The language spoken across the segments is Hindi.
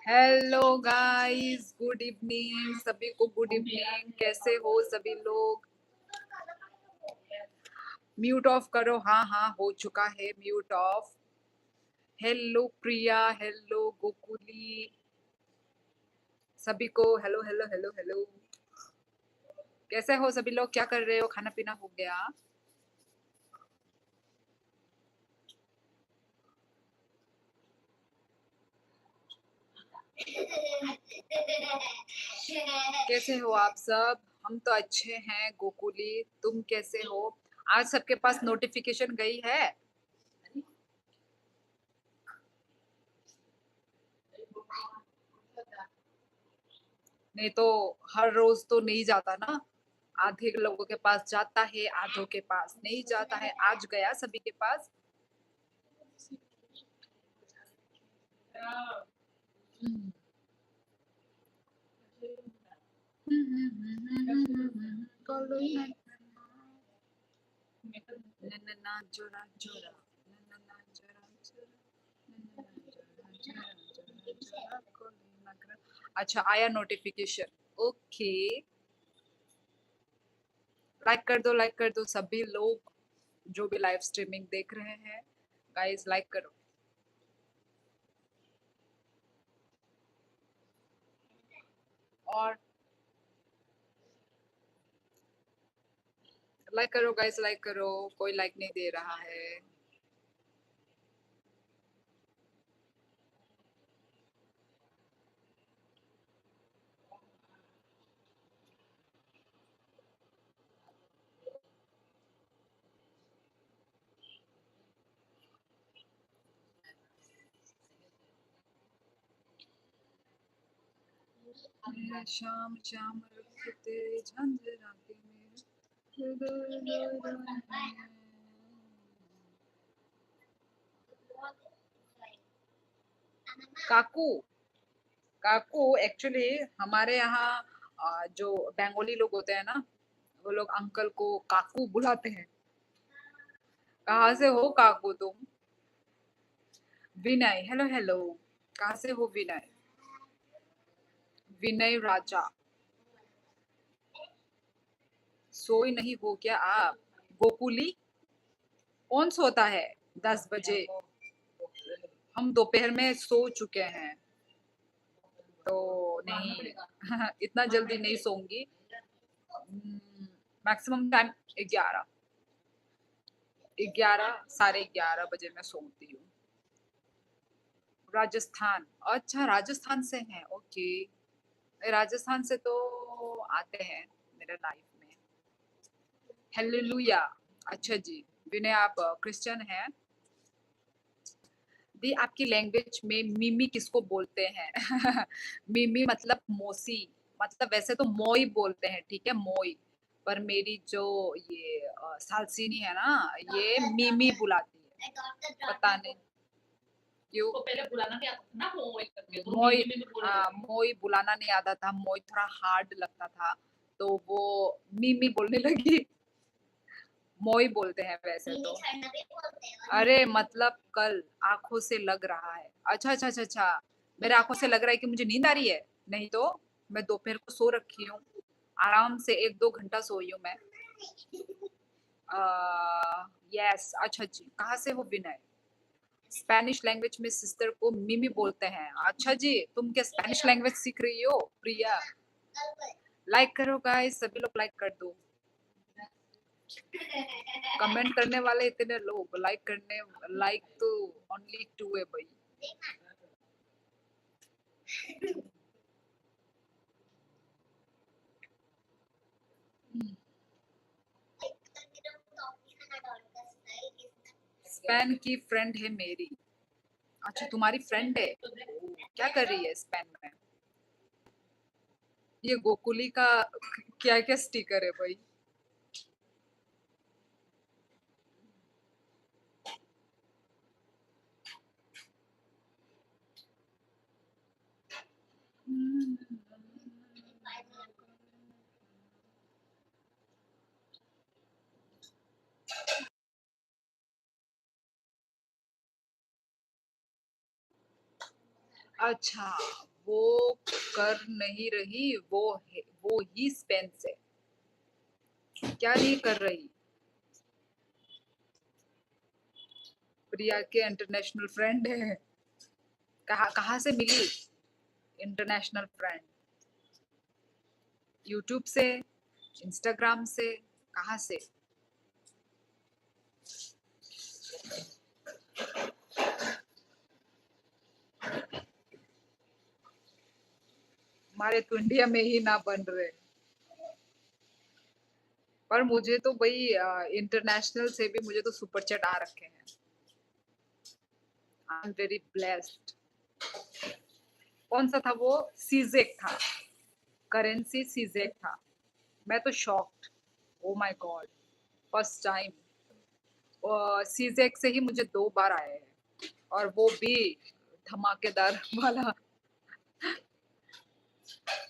हेलो गाइस, गुड इवनिंग सभी को। गुड इवनिंग, कैसे हो सभी लोग? म्यूट ऑफ करो। हाँ हाँ, हो चुका है mute off. Hello Priya, hello Gokuli, सभी को हेलो हेलो हेलो हेलो। कैसे हो सभी लोग? क्या कर रहे हो? खाना पीना हो गया? कैसे हो आप सब? हम तो अच्छे हैं। गोकुली, तुम कैसे हो? आज सबके पास नोटिफिकेशन गई है? नहीं तो हर रोज तो नहीं जाता ना। आधे लोगों के पास जाता है, आधों के पास नहीं जाता है। आज गया सभी के पास। नन्ना जोरा जोरा, नन्ना जोरा जोरा, नन्ना जोरा जोरा जोरा कोली मगरा। अच्छा, आया नोटिफिकेशन। ओके, लाइक कर दो, लाइक कर दो सभी लोग जो भी लाइव स्ट्रीमिंग देख रहे हैं। गाइस लाइक करो। और लाइक करो गाइस, लाइक करो। कोई लाइक नहीं दे रहा है। शाम शाम रुख तेरे झांझरा के मेरे। काकू, काकू एक्चुअली हमारे यहाँ जो बंगाली लोग होते हैं ना, वो लोग अंकल को काकू बुलाते हैं। कहाँ से हो काकू तुम? विनय, हेलो हेलो। कहाँ से हो विनय? विनय राजा। सोई नहीं हो क्या आप? गोकुली, कौन सोता है 10 बजे? हम दोपहर में सो चुके हैं, तो नहीं इतना जल्दी नहीं सोऊंगी। मैक्सिमम टाइम 11, 11, 11:30 बजे मैं सोती हूँ। राजस्थान, अच्छा राजस्थान से हैं, ओके। राजस्थान से तो आते हैं मेरे लाइफ में। हेलेलुया। अच्छा जी, विनय आप क्रिश्चियन हैं? दी आपकी लैंग्वेज में मिमी किसको बोलते हैं? मिमी मतलब मौसी। मतलब वैसे तो मोई बोलते हैं, ठीक है, मोई। पर मेरी जो ये सालसिनी है ना, ये मिमी बुलाती है। पता नहीं क्यों। तो पहले बुलाना नहीं आता था ना मोई करके, तो मोई मोई बुलाना नहीं आता था। मोई थोड़ा हार्ड लगता था, तो वो मिमी बोलने लगी। मोई बोलते हैं वैसे तो। अरे मतलब कल आंखों से लग रहा है। अच्छा अच्छा अच्छा अच्छा, मेरे आंखों से लग रहा है कि मुझे नींद आ रही है। नहीं तो मैं दोपहर को सो रखी हूँ, आराम से 1-2 घंटा सोई हूँ मैं। यस। अच्छा जी, कहाँ से हो विनय? स्पेनिश लैंग्वेज में सिस्टर को मिमी बोलते हैं। अच्छा जी, तुम क्या स्पेनिश लैंग्वेज सीख रही हो प्रिया? लाइक करो गाइस, सभी लोग लाइक कर दो। कमेंट करने वाले इतने लोग, लाइक करने, लाइक तो ओनली 2 है भाई। स्पेन की फ्रेंड है मेरी। अच्छा, तुम्हारी फ्रेंड है? क्या कर रही है स्पेन में? ये गोकुली का क्या क्या स्टिकर है भाई? अच्छा, वो कर नहीं रही, वो ही स्पेन से। क्या नहीं कर रही? प्रिया के इंटरनेशनल फ्रेंड है। कहाँ कहाँ से मिली इंटरनेशनल फ्रेंड? यूट्यूब से, इंस्टाग्राम से, कहाँ से? हमारे तो इंडिया में ही ना बन रहे। पर मुझे तो भाई इंटरनेशनल से भी मुझे तो सुपर चैट आ रखे हैं। I am very blessed. कौन सा था वो? सीजेक था। करेंसी सीजेक था। मैं तो shocked. Oh my god. First time. सीजेक से ही मुझे 2 बार आए हैं, और वो भी धमाकेदार वाला।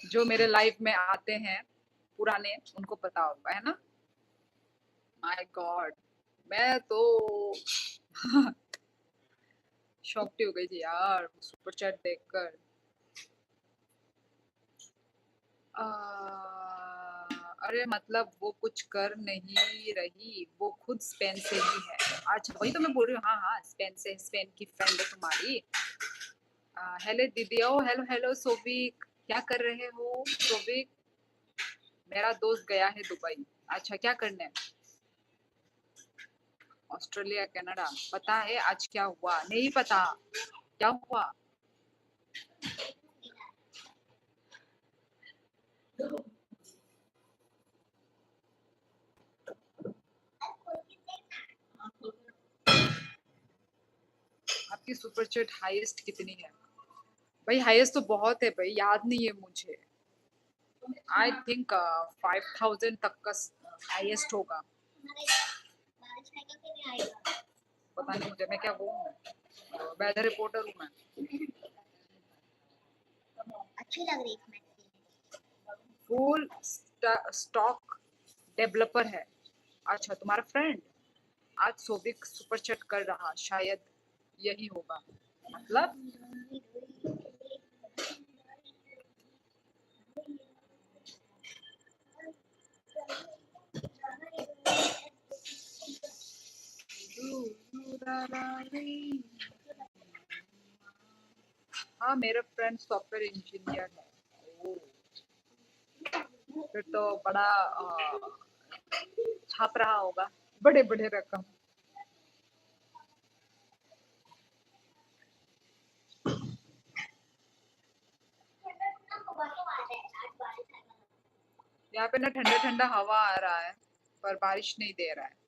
जो मेरे लाइफ में आते हैं पुराने, उनको पता होगा, है ना? My God. मैं तो शॉक्ड हो गई थी यार सुपर चैट देखकर। आ, अरे मतलब वो कुछ कर नहीं रही, वो खुद स्पेन से ही है। अच्छा, वही तो मैं बोल रही हूँ। हाँ हाँ, स्पेन से, स्पेन की फ्रेंड है तुम्हारी। हेलो दीदी। ओ हेलो हेलो सोविक, क्या कर रहे हो सोविक? मेरा दोस्त गया है दुबई। अच्छा, क्या करने? Australia, Canada. पता है आज क्या हुआ? नहीं पता। क्या हुआ? आपकी सुपर चैट हाईएस्ट कितनी है? भाई हाईएस्ट तो बहुत है भाई, याद नहीं है मुझे। आई थिंक 5,000 तक का हाईएस्ट होगा। पता नहीं मुझे, मैं क्या वो हूँ, वेदर रिपोर्टर हूँ मैं। अच्छी लग रही है। फुल स्टॉक डेवलपर है। अच्छा, तुम्हारा फ्रेंड। आज सोबिक सुपर चैट कर रहा, शायद यही होगा। मतलब हाँ, मेरा फ्रेंड सॉफ्टवेयर इंजीनियर है। ओ, फिर तो बड़ा छाप रहा होगा बड़े बड़े रकम। यहाँ पे ना ठंडा ठंडा हवा आ रहा है, पर बारिश नहीं दे रहा है।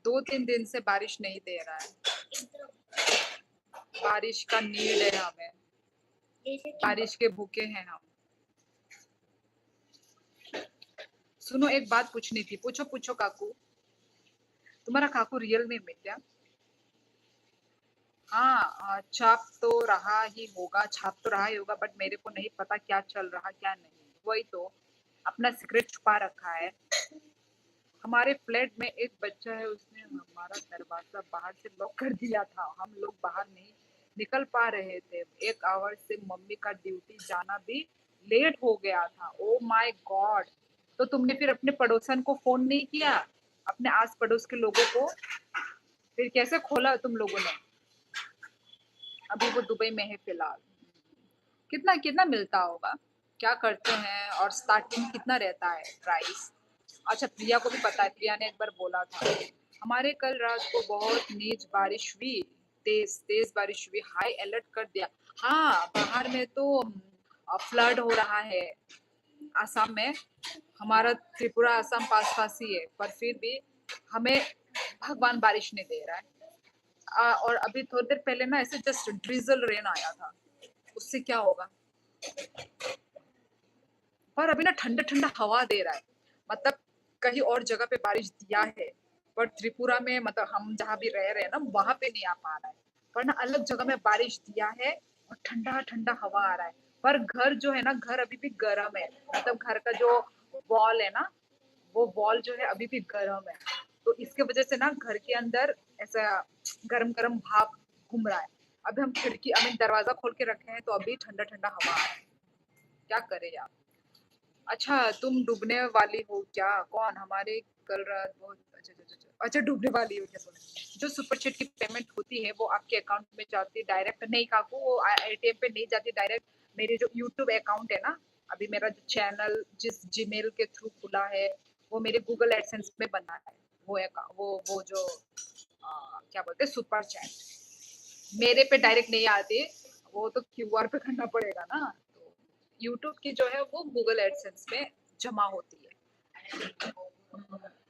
2-3 दिन से बारिश नहीं दे रहा है। बारिश का नीड है हमें। बारिश के भूखे हैं हम। सुनो, एक बात पूछनी थी। पूछो पूछो काकू। तुम्हारा काकू रियल नेम है क्या? हाँ, छाप तो रहा ही होगा, बट मेरे को नहीं पता क्या चल रहा क्या नहीं। वही तो, अपना सीक्रेट छुपा रखा है। हमारे फ्लैट में एक बच्चा है, उसने हमारा दरवाजा बाहर से लॉक कर दिया था। हम लोग बाहर नहीं निकल पा रहे थे। 1 आवर से मम्मी का ड्यूटी जाना भी लेट हो गया था। ओ माय गॉड। तो तुमने फिर अपने पड़ोसन को फोन नहीं किया, अपने आस पड़ोस के लोगों को? फिर कैसे खोला तुम लोगों ने? अभी वो दुबई में है फिलहाल। कितना कितना मिलता होगा? क्या करते हैं, और स्टार्टिंग कितना रहता है प्राइस? अच्छा, प्रिया को भी पता है, प्रिया ने एक बार बोला था। हमारे कल रात को बहुत तेज बारिश हुई। तेज तेज बारिश हुई, हाई अलर्ट कर दिया। हाँ, बाहर में तो फ्लड हो रहा है आसाम में। हमारा त्रिपुरा आसाम पास पास ही है, पर फिर भी हमें भगवान बारिश नहीं दे रहा है। और अभी थोड़ी देर पहले ना ऐसे जस्ट ड्रिजल रेन आया था। उससे क्या होगा? पर अभी ना ठंडा ठंडा हवा दे रहा है। मतलब कहीं और जगह पे बारिश दिया है, पर त्रिपुरा में, मतलब हम जहाँ भी रह रहे हैं ना, वहां पे नहीं आ पा रहा है। पर ना अलग जगह में बारिश दिया है, और ठंडा ठंडा हवा आ रहा है। पर घर जो है ना, घर अभी भी गर्म है। मतलब घर का जो वॉल है ना, वो वॉल जो है अभी भी गर्म है। तो इसके वजह से ना घर के अंदर ऐसा गरम गरम भाप घूम रहा है। अभी हम खिड़की अभी दरवाजा खोल के रखे हैं तो अभी ठंडा ठंडा हवा आ रहा है। क्या करें यार। अच्छा तुम डूबने वाली हो क्या? कौन? हमारे कल रात बहुत अच्छा अच्छा अच्छा अच्छा अच्छा, डूबने वाली हो क्या? सॉरी। जो सुपर चैट की पेमेंट होती है वो आपके अकाउंट में जाती है डायरेक्ट? नहीं काकू, वो एटीएम पे नहीं जाती डायरेक्ट। मेरे जो यूट्यूब अकाउंट है ना, अभी मेरा जो चैनल जिस जीमेल के थ्रू खुला है वो मेरे गूगल एडसेंस में बना है। वो जो क्या बोलते हैं सुपर चैट मेरे पे डायरेक्ट नहीं आती। वो तो क्यूआर पे करना पड़ेगा ना। तो यूट्यूब की जो है वो गूगल एडसेंस में जमा होती है।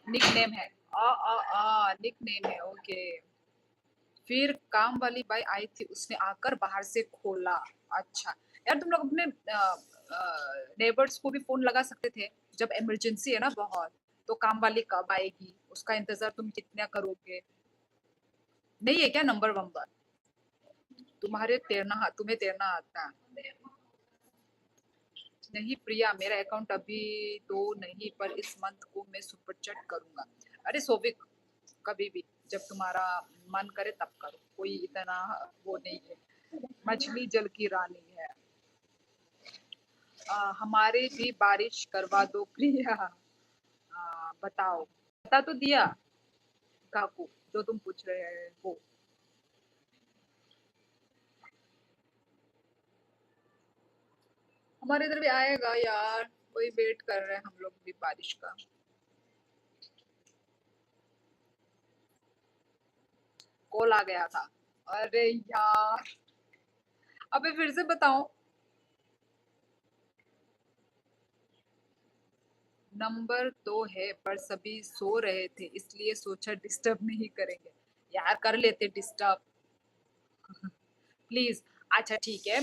निक नेम है। निक नेम है, ओके। फिर काम वाली बाई आई थी, उसने आकर बाहर से खोला। अच्छा यार, तुम लोग अपने नेबर्स को भी फोन लगा सकते थे जब इमरजेंसी है ना बहुत। तो काम वाली कब आएगी उसका इंतजार तुम कितना करोगे? नहीं है क्या नंबर वंबर? तुम्हें तैरना आता है? नहीं प्रिया, मेरा अकाउंट अभी तो नहीं, पर इस मंथ को मैं सुपर चैट करूंगा। अरे सोविक, कभी भी जब तुम्हारा मन करे तब करो, कोई इतना वो नहीं है। मछली जल की रानी है। हमारे भी बारिश करवा दो प्रिया। बताओ। बता तो दिया काकू, जो तुम पूछ रहे हैं वो। हमारे इधर भी आएगा यार, वही वेट कर रहे हैं हम लोग भी बारिश का। कॉल आ गया था। अरे यार, अबे फिर से बताओ। नंबर तो है पर सभी सो रहे थे इसलिए सोचा डिस्टर्ब नहीं करेंगे। यार कर लेते डिस्टर्ब, प्लीज। अच्छा ठीक है।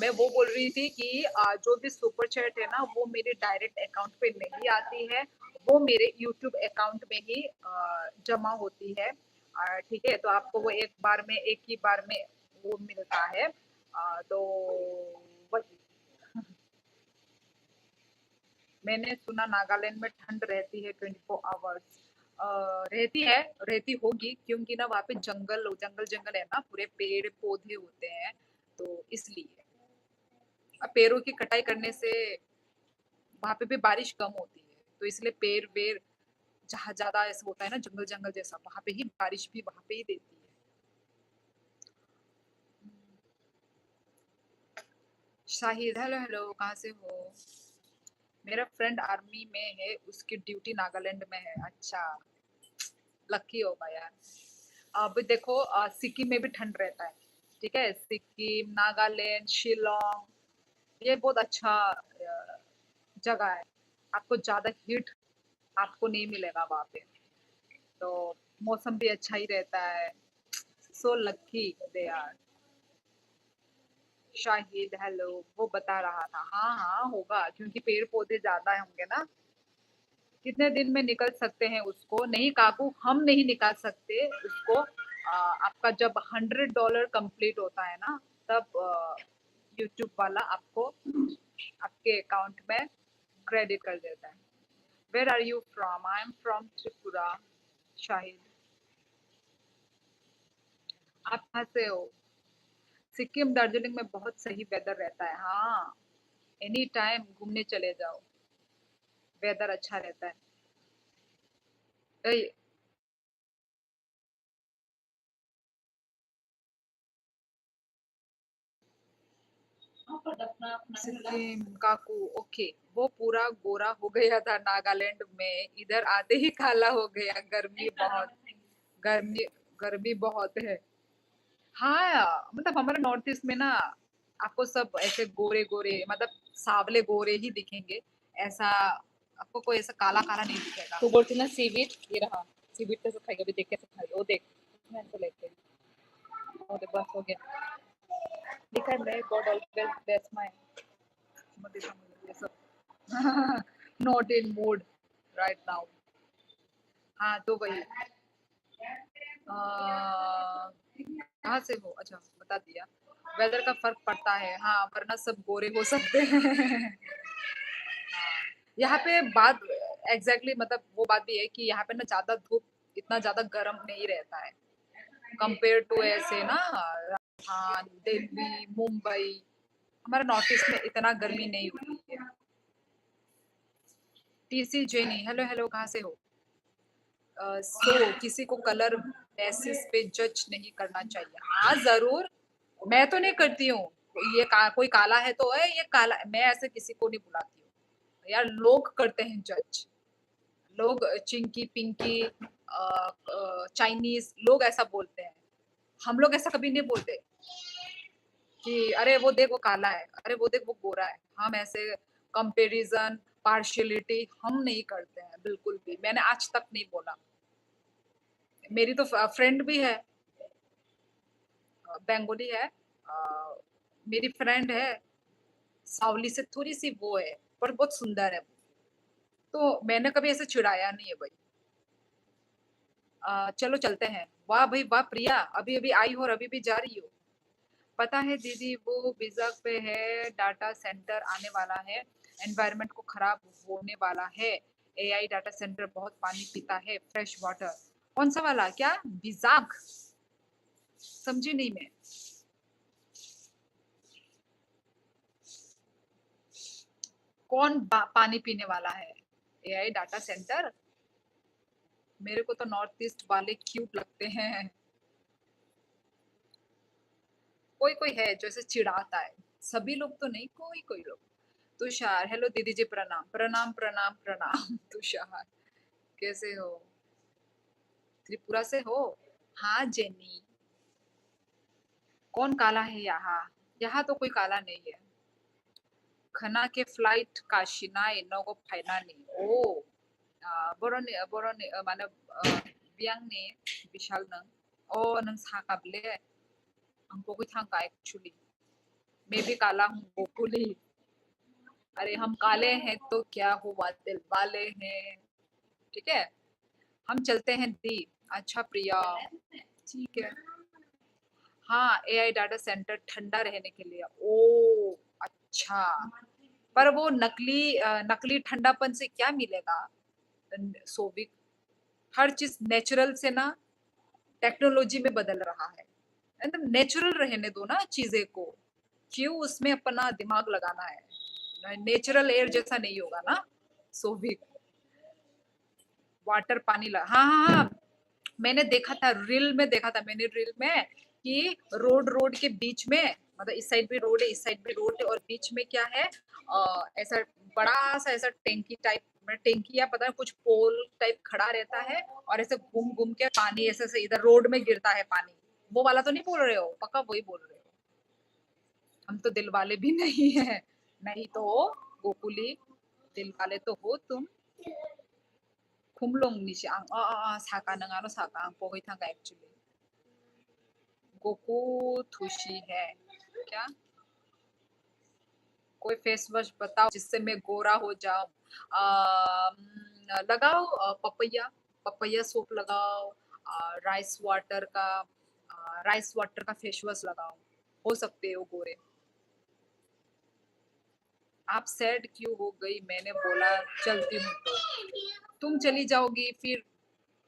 मैं वो बोल रही थी कि जो भी सुपर चैट है ना वो मेरे डायरेक्ट अकाउंट पे नहीं आती है। वो मेरे यूट्यूब अकाउंट में ही जमा होती है। ठीक है, तो आपको वो एक ही बार में वो मिलता है। तो वही। मैंने सुना नागालैंड में ठंड रहती है 24 आवर्स। रहती है, रहती होगी क्योंकि ना वहाँ पे जंगल जंगल जंगल है ना, पूरे पेड़ पौधे होते हैं, तो इसलिए। अब पेड़ों की कटाई करने से वहाँ पे भी बारिश कम होती है, तो इसलिए पेड़ वेड़ जहाँ ज्यादा ऐसा होता है ना जंगल जंगल जैसा, वहाँ पे ही बारिश भी वहाँ पे ही देती है। शाहिद, हेलो हेलो, कहाँ से हो? मेरा फ्रेंड आर्मी में है, उसकी ड्यूटी नागालैंड में है। अच्छा, लकी होगा यार। अब देखो सिक्किम में भी ठंड रहता है। ठीक है, सिक्किम, नागालैंड, शिलोंग, ये बहुत अच्छा जगह है। आपको ज्यादा हीट आपको नहीं मिलेगा वहाँ पे। तो मौसम भी अच्छा ही रहता है। So lucky they are. Shahid hello, वो बता रहा था। हाँ हाँ होगा, क्योंकि पेड़ पौधे ज्यादा होंगे ना। कितने दिन में निकल सकते हैं उसको? नहीं काकू, हम नहीं निकाल सकते उसको। आपका जब $100 कंप्लीट होता है ना, तब यूट्यूब वाला आपको आपके अकाउंट में क्रेडिट कर देता है। Where are you from? I am from Tripura. Shahid, आप कहाँ से हो? सिक्किम दार्जिलिंग में बहुत सही वेदर रहता है। हाँ, एनी टाइम घूमने चले जाओ, वेदर अच्छा रहता है। ए, सिक्किम काकू, ओके। वो पूरा गोरा हो गया था नागालैंड में, इधर आते ही काला हो गया। गर्मी गर्मी बहुत है। हाँ मतलब हमारे नॉर्थ ईस्ट में ना आपको सब ऐसे गोरे गोरे, मतलब सावले गोरे ही दिखेंगे। ऐसा आपको कोई ऐसा काला काला नहीं दिखेगा। तू बोलती ना सीवीड, ये रहा। सीवीड कैसे खाएगा? अभी देख कैसे खाएगा, वो देख। मैं ऐसे लेके, वो देख, बस हो गया। दिखा मैं गॉड ऑलवेज ब्लेस माय, मत दिखा मुझे ये सब। Not in mood right now. हाँ तो वही। कहाँ से हो? अच्छा बता दिया। वेदर का फर्क पड़ता है, हाँ, वरना सब गोरे हो सकते हैं। यहाँ पे बात एग्जैक्टली मतलब वो बात भी है कि यहाँ पे ना ज्यादा धूप, इतना ज्यादा गर्म नहीं रहता है कंपेयर टू ऐसे ना हाँ, दिल्ली, मुंबई, हमारे नॉर्थ ईस्ट में इतना गर्मी नहीं होती है। टीसी जेनी, हेलो हेलो, कहाँ से हो? सो किसी को कलर बेसिस पे जज नहीं करना चाहिए। हाँ जरूर, मैं तो नहीं करती हूँ। कोई काला है तो है ये काला, मैं ऐसे किसी को नहीं बुलाती हूँ यार। लोग करते हैं जज, लोग चिंकी पिंकी चाइनीज लोग ऐसा बोलते हैं। हम लोग ऐसा कभी नहीं बोलते कि अरे वो देख वो काला है, अरे वो देख वो गोरा है। हम ऐसे कंपैरिजन पार्शियलिटी हम नहीं करते हैं बिल्कुल भी। मैंने आज तक नहीं बोला। मेरी तो फ्रेंड भी है, बंगाली है। मेरी फ्रेंड है, सावली से थोड़ी सी वो है, पर बहुत सुंदर है। तो मैंने कभी ऐसे चिढ़ाया नहीं है भाई। चलो चलते हैं। वाह भाई वाह प्रिया, अभी अभी आई हो और अभी भी जा रही हो। पता है दीदी, वो बिजक पे है, डाटा सेंटर आने वाला है, एनवायरनमेंट को खराब होने वाला है। एआई डाटा सेंटर बहुत पानी पीता है, फ्रेश वाटर। कौन सा वाला, क्या बिजाक? समझी नहीं मैं। कौन पानी पीने वाला है? AI data centre? मेरे को तो नॉर्थ ईस्ट वाले क्यूट लगते हैं। कोई कोई है जो ऐसे चिढ़ाता है, सभी लोग तो नहीं, कोई कोई लोग। तुषार, हेलो दीदी जी, प्रणाम प्रणाम प्रणाम प्रणाम। तुषार, कैसे हो? त्रिपुरा से हो? हाँ जेनी। कौन काला है यहाँ? यहाँ तो कोई काला नहीं है। खना के फ्लाइट काशिनाय नगो फाइनानी ओ बरनि बरनि माने बियांनि बिशाल नों ओ नों साकाबले हमको कोई थांका एक्चुअली मैं भी काला हूँ गोकुली। अरे हम काले हैं तो क्या हुआ, दिल वाले हैं। ठीक है, हम चलते हैं दी। अच्छा प्रिया, ठीक है। हाँ, एआई डाटा सेंटर ठंडा रहने के लिए। ओ अच्छा, पर वो नकली ठंडापन से क्या मिलेगा? सोविक, हर चीज नेचुरल से ना टेक्नोलॉजी में बदल रहा है। एकदम नेचुरल रहने दो ना चीजें को, क्यों उसमें अपना दिमाग लगाना है? नेचुरल एयर जैसा नहीं होगा ना सोविक। वाटर पानी हाँ हाँ हाँ, मैंने देखा था, रील में देखा था मैंने, रील में कि रोड रोड के बीच में, मतलब इस साइड भी रोड है इस साइड भी रोड है, और बीच में क्या है, ऐसा बड़ा सा ऐसा टैंकी टाइप, टैंकी या पता नहीं कुछ पोल टाइप खड़ा रहता है, और ऐसे घूम घूम के पानी ऐसे ऐसे इधर रोड में गिरता है पानी। वो वाला तो नहीं बोल रहे हो? पक्का वही बोल रहे हो? हम तो दिल वाले भी नहीं है। नहीं तो गोकुली, दिल वाले तो हो तुम। kumlong ni siya ang saka na nga no saka ang pokoy thang ka actually गोकू थुशी है क्या? कोई फेस वॉश बताओ जिससे मैं गोरा हो जाऊं। लगाओ पपैया, पपैया सोप लगाओ। राइस वाटर का राइस वाटर का फेस वॉश लगाओ, हो सकते हो गोरे। आप सैड क्यों हो गई? मैंने बोला चलती हूँ तो तुम चली जाओगी, फिर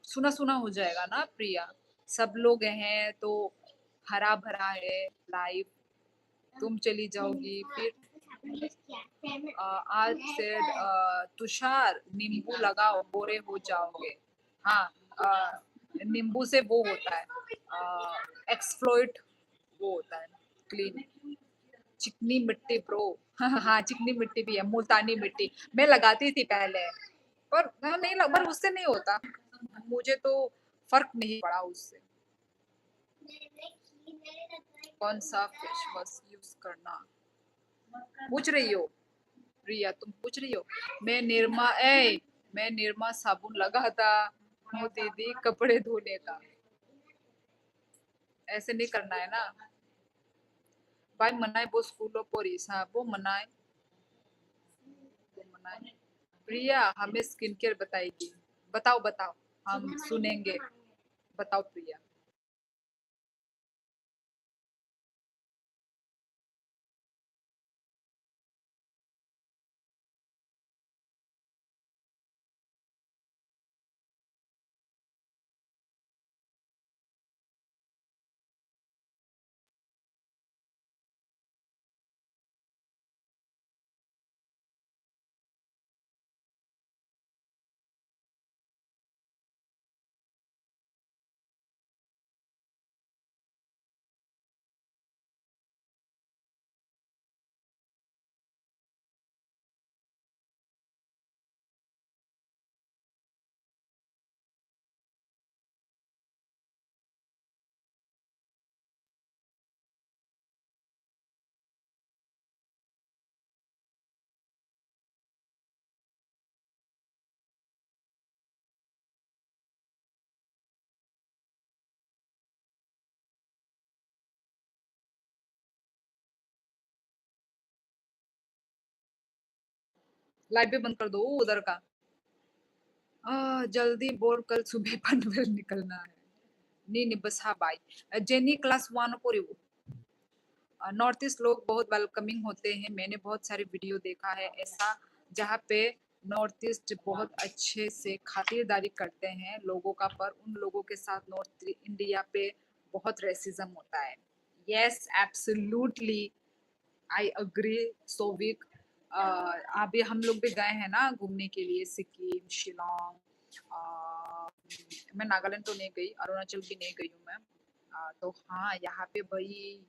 सुना सुना हो जाएगा ना प्रिया। सब लोग हैं तो हरा भरा है लाइफ, तुम चली जाओगी फिर। आज से तुषार नींबू लगाओ गोरे हो जाओगे। हाँ, नींबू से वो होता है एक्सप्लोइट, वो होता है क्लीन। चिकनी मिट्टी ब्रो। हाँ चिकनी मिट्टी भी है, मुल्तानी मिट्टी मैं लगाती थी पहले, पर नहीं पर उससे नहीं होता, मुझे तो फर्क नहीं पड़ा उससे। कौन सा फेस वॉश यूज करना पूछ रही हो प्रिया? तुम पूछ रही हो? मैं निरमा साबुन लगाता हूँ दीदी कपड़े धोने का। ऐसे नहीं करना है ना भाई। मनाए वो स्कूलों पर वो मनाए, वो मनाए। प्रिया हमें स्किन केयर बताएगी, बताओ बताओ, हम सुनेंगे। बताओ प्रिया। लाइव भी बंद कर दो उधर का। जल्दी बोल, कल सुबह पनवेल निकलना है। नहीं नहीं बस हाँ बाय। जेनी क्लास 1 को रिवू। नॉर्थ ईस्ट लोग बहुत वेलकमिंग होते हैं। मैंने बहुत सारे वीडियो देखा है ऐसा, जहाँ पे नॉर्थ ईस्ट बहुत अच्छे से खातिरदारी करते हैं लोगों का, पर उन लोगों के साथ नॉर्थ इंडिया पे बहुत रेसिज्म होता है। Yes absolutely, I agree Sovik. अभी हम लोग भी गए हैं ना घूमने के लिए, सिक्किम, शिलोंग। मैं नागालैंड तो नहीं गई, अरुणाचल भी नहीं गई हूँ मैं। तो हाँ यहाँ पे भाई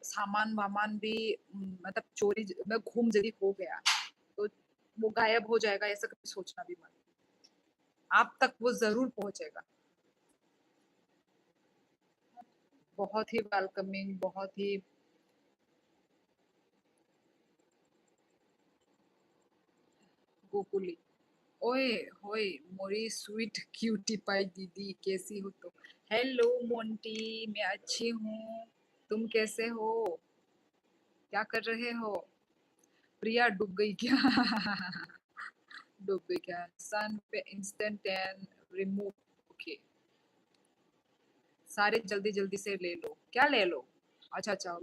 सामान वामान भी मतलब चोरी मैं घूम जल्दी हो गया तो वो गायब हो जाएगा ऐसा कभी सोचना भी मत। आप तक वो जरूर पहुंचेगा। बहुत ही वेलकमिंग, बहुत ही। गोकुली। ओए होए, मोरी स्वीट क्यूटी पाई दीदी, कैसी हो तुम? हेलो मोंटी, मैं अच्छी हूँ। तुम कैसे हो? क्या कर रहे हो? प्रिया डूब गई क्या? डूब गई क्या? सन पे इंस्टेंट टैन रिमूव। ओके, सारे जल्दी जल्दी से ले लो। क्या ले लो? अच्छा अच्छा,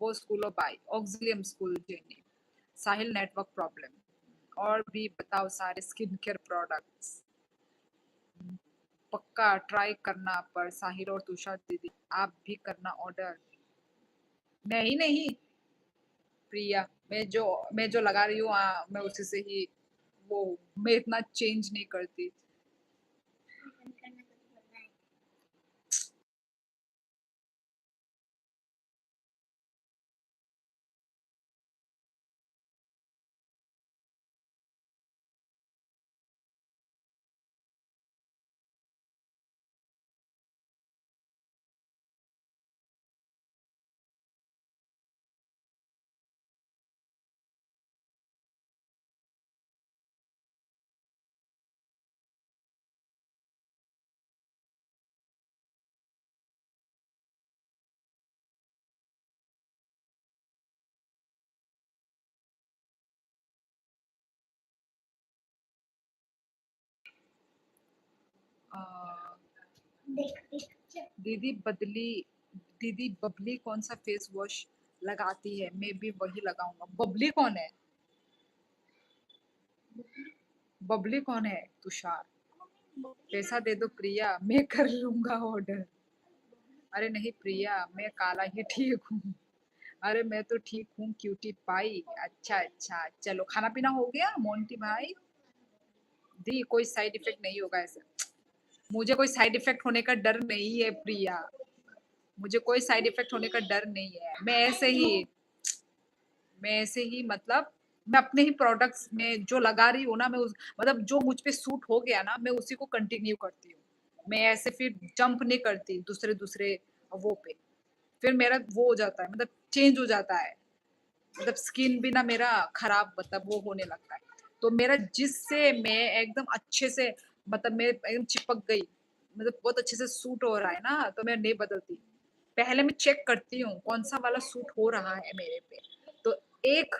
वो school of by Auxilium school Jenny. Sahil network problem. और भी बताओ सारे स्किन केयर प्रोडक्ट्स। पक्का ट्राई करना, पर साहिल और तुषार दीदी आप भी करना ऑर्डर। नहीं नहीं प्रिया, मैं जो लगा रही हूँ मैं उसी से ही वो, मैं इतना चेंज नहीं करती। अ, दीदी बदली दीदी बबली कौन सा फेस वॉश लगाती है? मैं भी वही लगाऊंगा। बबली कौन है? बबली कौन है? तुषार। पैसा दे दो प्रिया, मैं कर लूंगा ऑर्डर। अरे नहीं प्रिया, मैं काला ही ठीक हूँ। अरे मैं तो ठीक हूँ क्यूटी पाई। अच्छा अच्छा, चलो खाना पीना हो गया मोंटी भाई? दी कोई साइड इफेक्ट नहीं होगा ऐसे? मुझे कोई साइड इफेक्ट होने का डर नहीं है प्रिया। मुझे कोई साइड इफेक्ट होने का डर नहीं है। मैं ऐसे ही मतलब मैं अपने ही प्रोडक्ट्स में जो लगा रही हूँ ना, मैं उस मतलब जो मुझ पे सूट हो गया ना, मैं उसी को कंटिन्यू करती हूँ। मैं ऐसे फिर जंप नहीं करती दूसरे दूसरे वो पे। फिर मेरा वो हो जाता है, मतलब चेंज हो जाता है। मतलब स्किन भी ना मेरा खराब मतलब वो होने लगता है। तो मेरा जिससे मैं एकदम अच्छे से मतलब मैं एकदम चिपक गई, मतलब बहुत अच्छे से सूट हो रहा है ना, तो मैं नहीं बदलती। पहले मैं चेक करती हूँ कौन सा वाला सूट हो रहा है मेरे पे। तो एक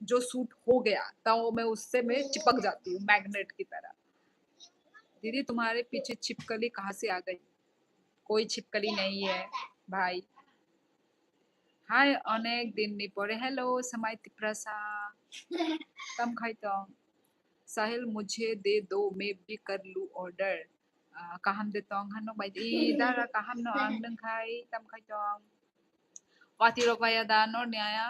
जो सूट हो गया तो मैं उससे मैं चिपक जाती हूँ मैग्नेट की तरह। दीदी तुम्हारे पीछे छिपकली कहाँ से आ गई? कोई छिपकली नहीं है भाई। हाय अनेक दिन नहीं पड़े। हेलो समाइति प्रसा, तम खाइतों। साहिल मुझे दे दो, मैं भी कर लूँ order. kaham de tong hanok bai di dara kaham no ang nang khai tam khai tong. Wati rok vaya da nor niaya.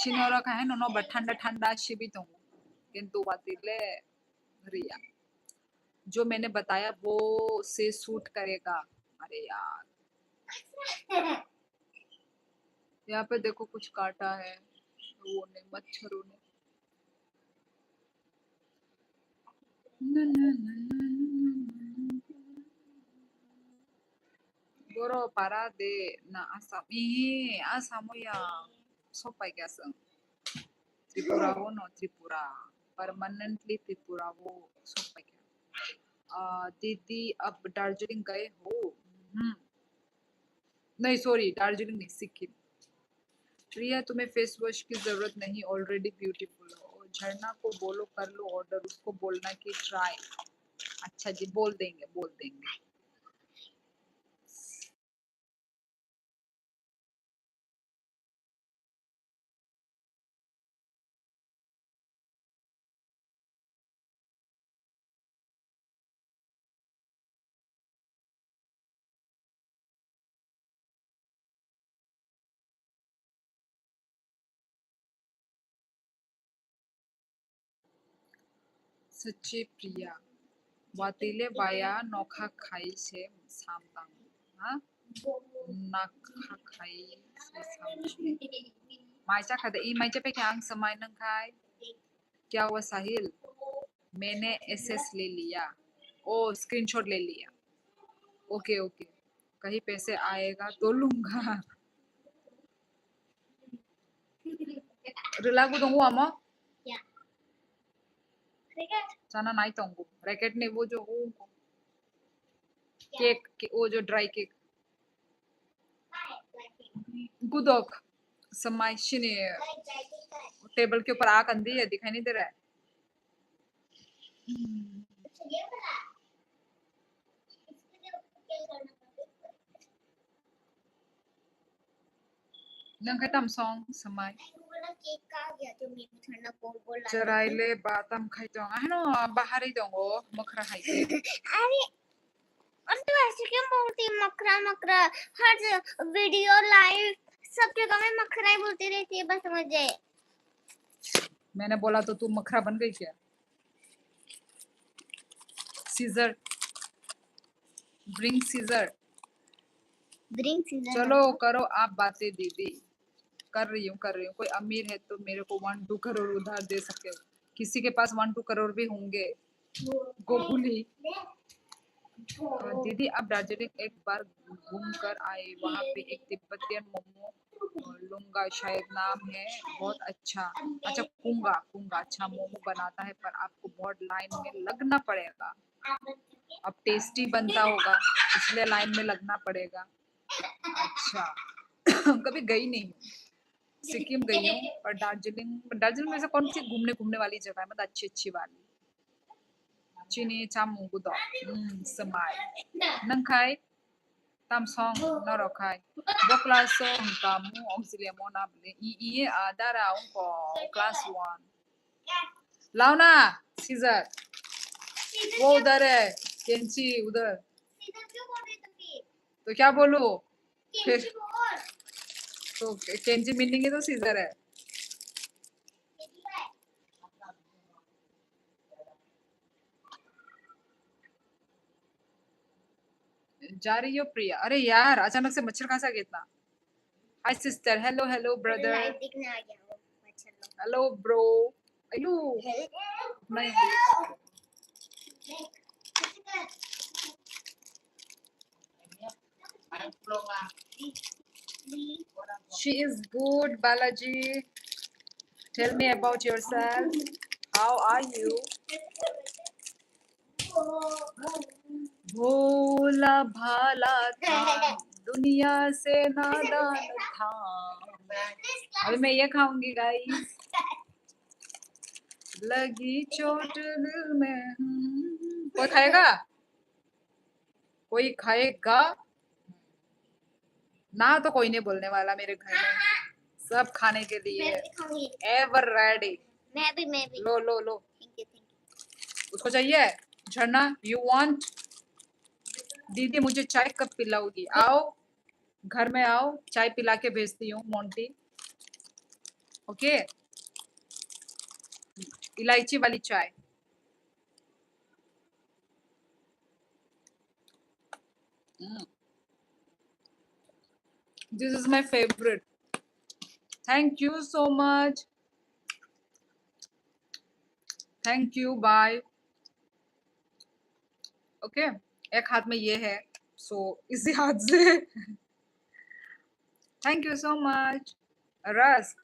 Chinora kahe no no but ठंडा ठंडा शिबी तो किंतु वातिले रिया जो मैंने बताया वो से सूट करेगा। अरे यार, यहाँ पे देखो कुछ काटा है वो ने मच्छरों ने। ना, ना, ना, ना, ना, Goro parade na asam. Asam mo yang sopai gasang. Tripura wo no Tripura. Permanently Tripura वो सोपाई क्या? दीदी अब दार्जिलिंग गए हो? हम्म, नहीं सॉरी, दार्जिलिंग नहीं, सिक्किम। प्रिया तुम्हें फेस वॉश की जरूरत नहीं, ऑलरेडी ब्यूटीफुल हो। झरना को बोलो कर लो ऑर्डर, उसको बोलना कि ट्राई। अच्छा जी, बोल देंगे बोल देंगे। સચ્ચે પ્રિયા વાતિલે વાયા નોખા ખાઈ છે સામતામ હા નાખા ખાઈ છે સામતામ मायचा खाता ई मायचा पे क्या अंग समय न खाए क्या हुआ साहिल मैंने एसएस ले लिया ओ स्क्रीनशॉट ले लिया ओके ओके कहीं पैसे आएगा तो लूंगा रिलागू दूंगा अम्मा जाना नहीं दूंगा रैकेट ने वो जो वो वो जो ड्राई केक गुदोक समय शिने टेबल के ऊपर आग अंधी है दिखाई नहीं दे रहा है नंग खतम सॉन्ग समय चराइले बातम खाई है ना बाहर ही दोंगो मखरा खाई अरे और तू ऐसे क्यों बोलती है मकरा मकरा? हर वीडियो लाइव सब जगह में मकरा ही बोलती रहती है बस मुझे। मैंने बोला तो तू मखरा बन गई क्या Caesar bring Caesar drink season चलो करो आप बातें दीदी कर रही हूँ कोई अमीर है तो मेरे को 1-2 करोड़ उधार दे सके किसी के पास 1-2 करोड़ भी होंगे गोकुली दीदी आप दार्जिलिंग एक बार घूम कर आए वहाँ पे एक तिब्बतियन मोमो लूंगा शायद नाम है बहुत अच्छा अच्छा कुंगा कुंगा अच्छा मोमो बनाता है पर आपको बहुत लाइन में लगना पड़ेगा अब टेस्टी बनता होगा इसलिए लाइन में लगना पड़ेगा अच्छा कभी गई नहीं हूँ सिक्किम गई हूँ पर दार्जिलिंग में से कौन सी घूमने वाली जगह है मतलब अच्छी अच्छी वाली चीनी चामुगुदो समाय नंखाई tam song norokai class so kamu auxilia mona ble I adara ko class 1 लाओना scissor वो उधर है कैंची उधर सीजन क्यों बोल रही तुम फिर? तो क्या बोलूं फिर कैंची बोल। तो कैंची मीनिंग है तो सीजर है कैंची का है? जा रही हो प्रिया अरे यार अचानक से मच्छर कहाँ से आ गया इतना हाय सिस्टर हेलो हेलो मुझे ब्रदर लाइव दिखने आ गया वो मच्छर लोग। हेलो ब्रो हेलो नहीं she is good Balaji tell me about yourself how are you भोला भाला था दुनिया से नादान था अभी मैं ये खाऊंगी गाइस लगी चोट दिल में कोई खाएगा कोई खाएगा ना तो कोई नहीं बोलने वाला मेरे घर में सब खाने के लिए मैं भी खाऊंगी। एवर रेडी मैं भी लो लो लो थैंक यू उसको चाहिए झरना यू वांट दीदी मुझे चाय कब पिलाओगी आओ घर में आओ चाय पिला के भेजती हूँ मोंटी ओके इलायची वाली चाय this is my favourite thank you so much thank you bye okay एक हाथ में ये है सो इसी हाथ से thank you so much rusk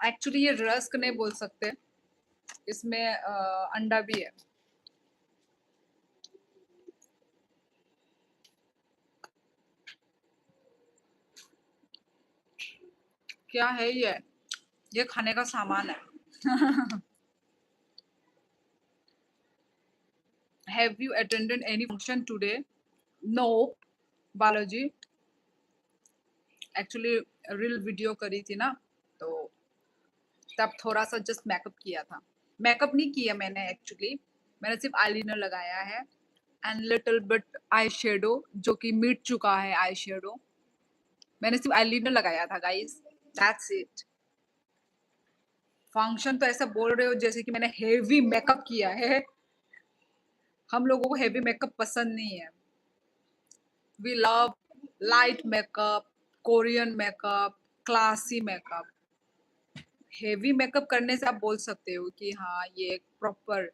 actually ये रस्क नहीं बोल सकते इसमें अंडा भी है क्या है ये खाने का सामान है। Have you attended any function today? No, Balaji. Actually reel video करी थी ना, तो तब थोड़ा सा जस्ट मेकअप किया था। मेकअप नहीं किया मैंने एक्चुअली, मैंने सिर्फ आईलाइनर लगाया है and little bit eye shadow, जो कि मिट चुका है आई शेडो। मैंने सिर्फ आईलाइनर लगाया था गाइस, दैट्स इट। फंक्शन तो ऐसा बोल रहे हो जैसे कि मैंने हेवी मेकअप किया है। हम लोगों को हेवी मेकअप पसंद नहीं है। We love light makeup, Korean makeup, classy makeup. Heavy makeup करने से आप बोल सकते हो कि हाँ ये एक प्रॉपर,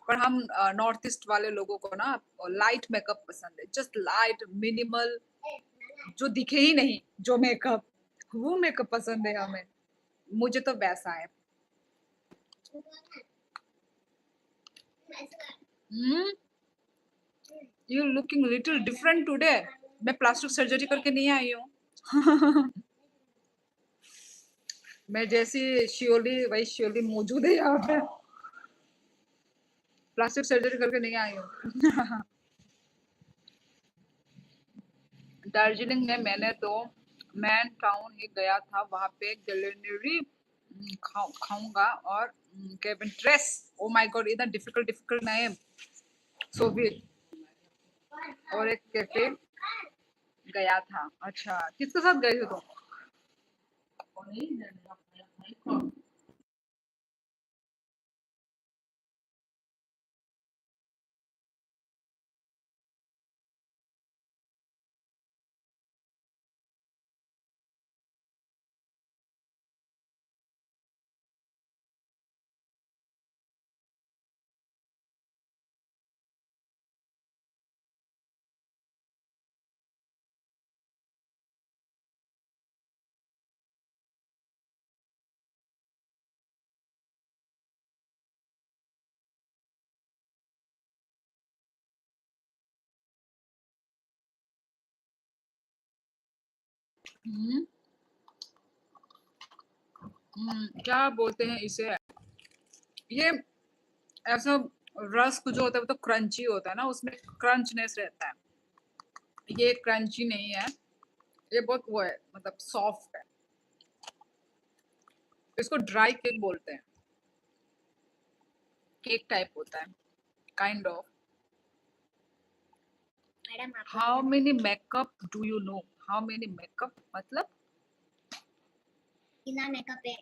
पर हम नॉर्थ ईस्ट वाले लोगों को ना लाइट मेकअप पसंद है, जस्ट लाइट मिनिमल, जो दिखे ही नहीं जो मेकअप, वो मेकअप पसंद है हमें। मुझे तो वैसा है। You looking little different today. मैं प्लास्टिक सर्जरी करके नहीं आई हूँ। मैं जैसी शियोली वही शियोली मौजूद है यहाँ पे, प्लास्टिक सर्जरी करके नहीं आई हूँ। दार्जिलिंग में मैंने तो मैन टाउन ही गया था, वहां पे गैलेनरी खाऊंगा और Kevin dress. O my God, इतना डिफिकल्ट डिफिकल्ट नेम, सोवियत। और एक कैफे गया था। अच्छा, किसके साथ गए थे तुम? हम्म, क्या बोलते हैं इसे, ये ऐसा रस्क जो होता है वो तो क्रंची होता है ना, उसमें क्रंचनेस रहता है। ये क्रंची नहीं है, ये बहुत वो है, मतलब सॉफ्ट है। इसको ड्राई केक बोलते हैं, केक टाइप होता है काइंड ऑफ। मैडम आप how many makeup do you know? How many makeup मतलब बिना मेकअप है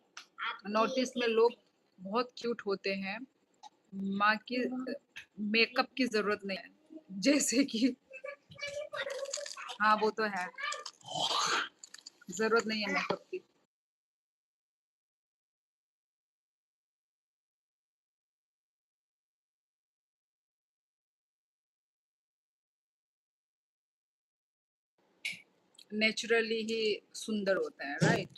आप नॉर्थ ईस्ट में लोग बहुत क्यूट होते हैं, माँ की मेकअप की जरूरत नहीं है, जैसे कि हाँ वो तो है, जरूरत नहीं है मेकअप की। नेचुरली ही सुंदर होते हैं, राइट?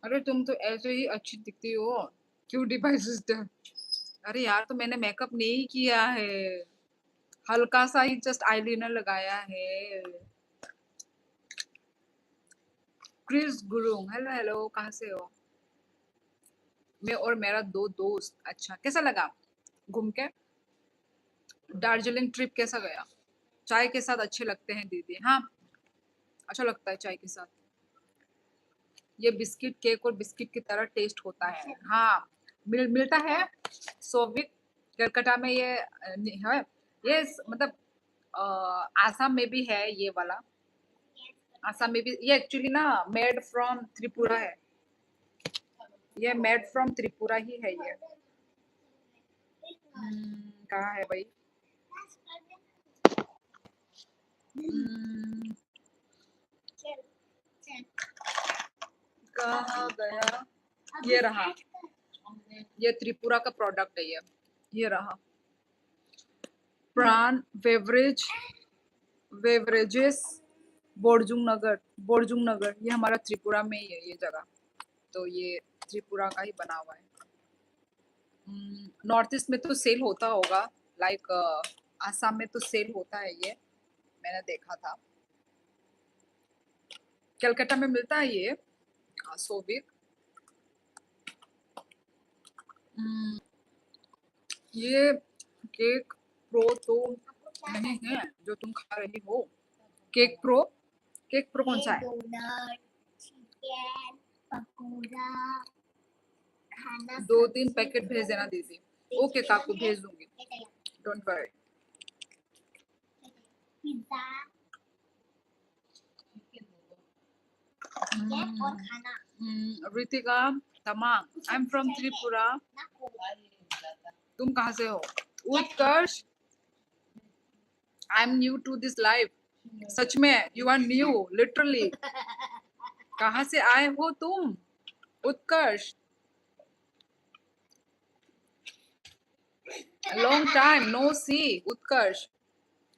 अरे तुम तो ऐसे ही अच्छी दिखती हो, क्यूटी पाई सिस्टर। अरे यार, तो मैंने मेकअप नहीं किया है, हल्का सा ही जस्ट आईलाइनर लगाया है। क्रिस गुरुंग, हेलो हेलो, कहाँ से हो? मैं और मेरा दो दोस्त। अच्छा, कैसा लगा घूम के? दार्जिलिंग ट्रिप कैसा गया? चाय के साथ अच्छे लगते हैं दीदी। हाँ, अच्छा लगता है चाय के साथ। ये बिस्किट केक और बिस्किट की तरह टेस्ट होता है। हाँ, मिलता है। सोविक कलकत्ता में ये है। ये मतलब आसाम में भी है ये वाला। आसाम में भी ये एक्चुअली ना मेड फ्रॉम त्रिपुरा है। ये मेड फ्रॉम त्रिपुरा ही है ये। कहाँ है भाई? हम्म, कहाँ गया? ये रहा, ये त्रिपुरा का प्रोडक्ट है ये रहा। प्राण बेवरेजेस, बोर्जुंग नगर, ये हमारा त्रिपुरा में ही है ये जगह। तो ये त्रिपुरा का ही बना हुआ है। नॉर्थ ईस्ट में तो सेल होता होगा, लाइक आसाम में तो सेल होता है ये, मैंने देखा था। कलकत्ता में मिलता है ये सोविक। ये केक प्रो तो नहीं है जो तुम खा रही हो। केक प्रो कौन सा है? डोनट, चिकन, पकौड़ा, खाना 2-3 पैकेट भेज देना दीदी। ओके काकू, भेज दूंगी, डोंट वरी। पिज्जा और खाना। रितिका तमाम, आई एम फ्रॉम त्रिपुरा। तुम कहाँ से हो? Utkarsh, I am new to this life. सच में यू आर न्यू, लिटरली। कहाँ से आए हो तुम उत्कर्ष? लॉन्ग टाइम नो सी उत्कर्ष।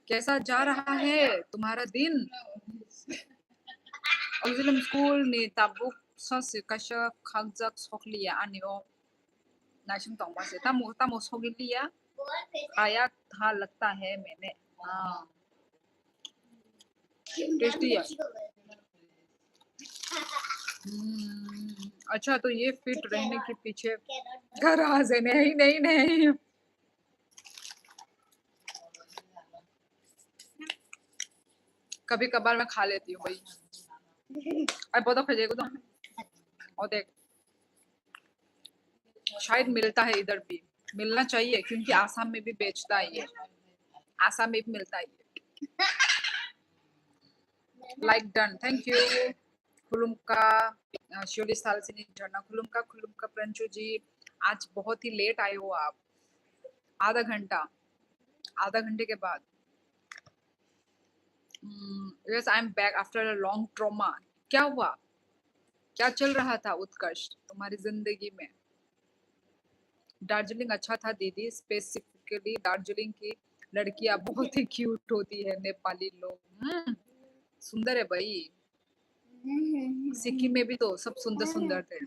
कैसा जा रहा है तुम्हारा दिन? Auxilium school ni tabuk so si kasha khakjak sokliya anio नाशिम तोमा से तमो सोगिलिया आया था लगता है मैंने। हाँ टेस्टी है। अच्छा तो ये फिट रहने के पीछे घर से नहीं नहीं नहीं कभी कभार मैं खा लेती हूँ भाई। अब बहुत खजेगा तो और देख शायद मिलता है इधर भी, मिलना चाहिए क्योंकि आसाम में भी बेचता है ये, आसाम में भी मिलता है ये। Like done, thank you. खुलुमका शिवली सालसिनी झरना, खुलुमका प्रंचू जी। आज बहुत ही लेट आए हो आप, आधा घंटे के बाद। Yes I am back after a long trauma. क्या हुआ, क्या चल रहा था उत्कर्ष तुम्हारी जिंदगी में? दार्जिलिंग अच्छा था दीदी, स्पेसिफिकली दार्जिलिंग की लड़कियां बहुत ही क्यूट होती है, नेपाली लोग। सुंदर है भाई, सिक्किम में भी तो सब सुंदर सुंदर थे।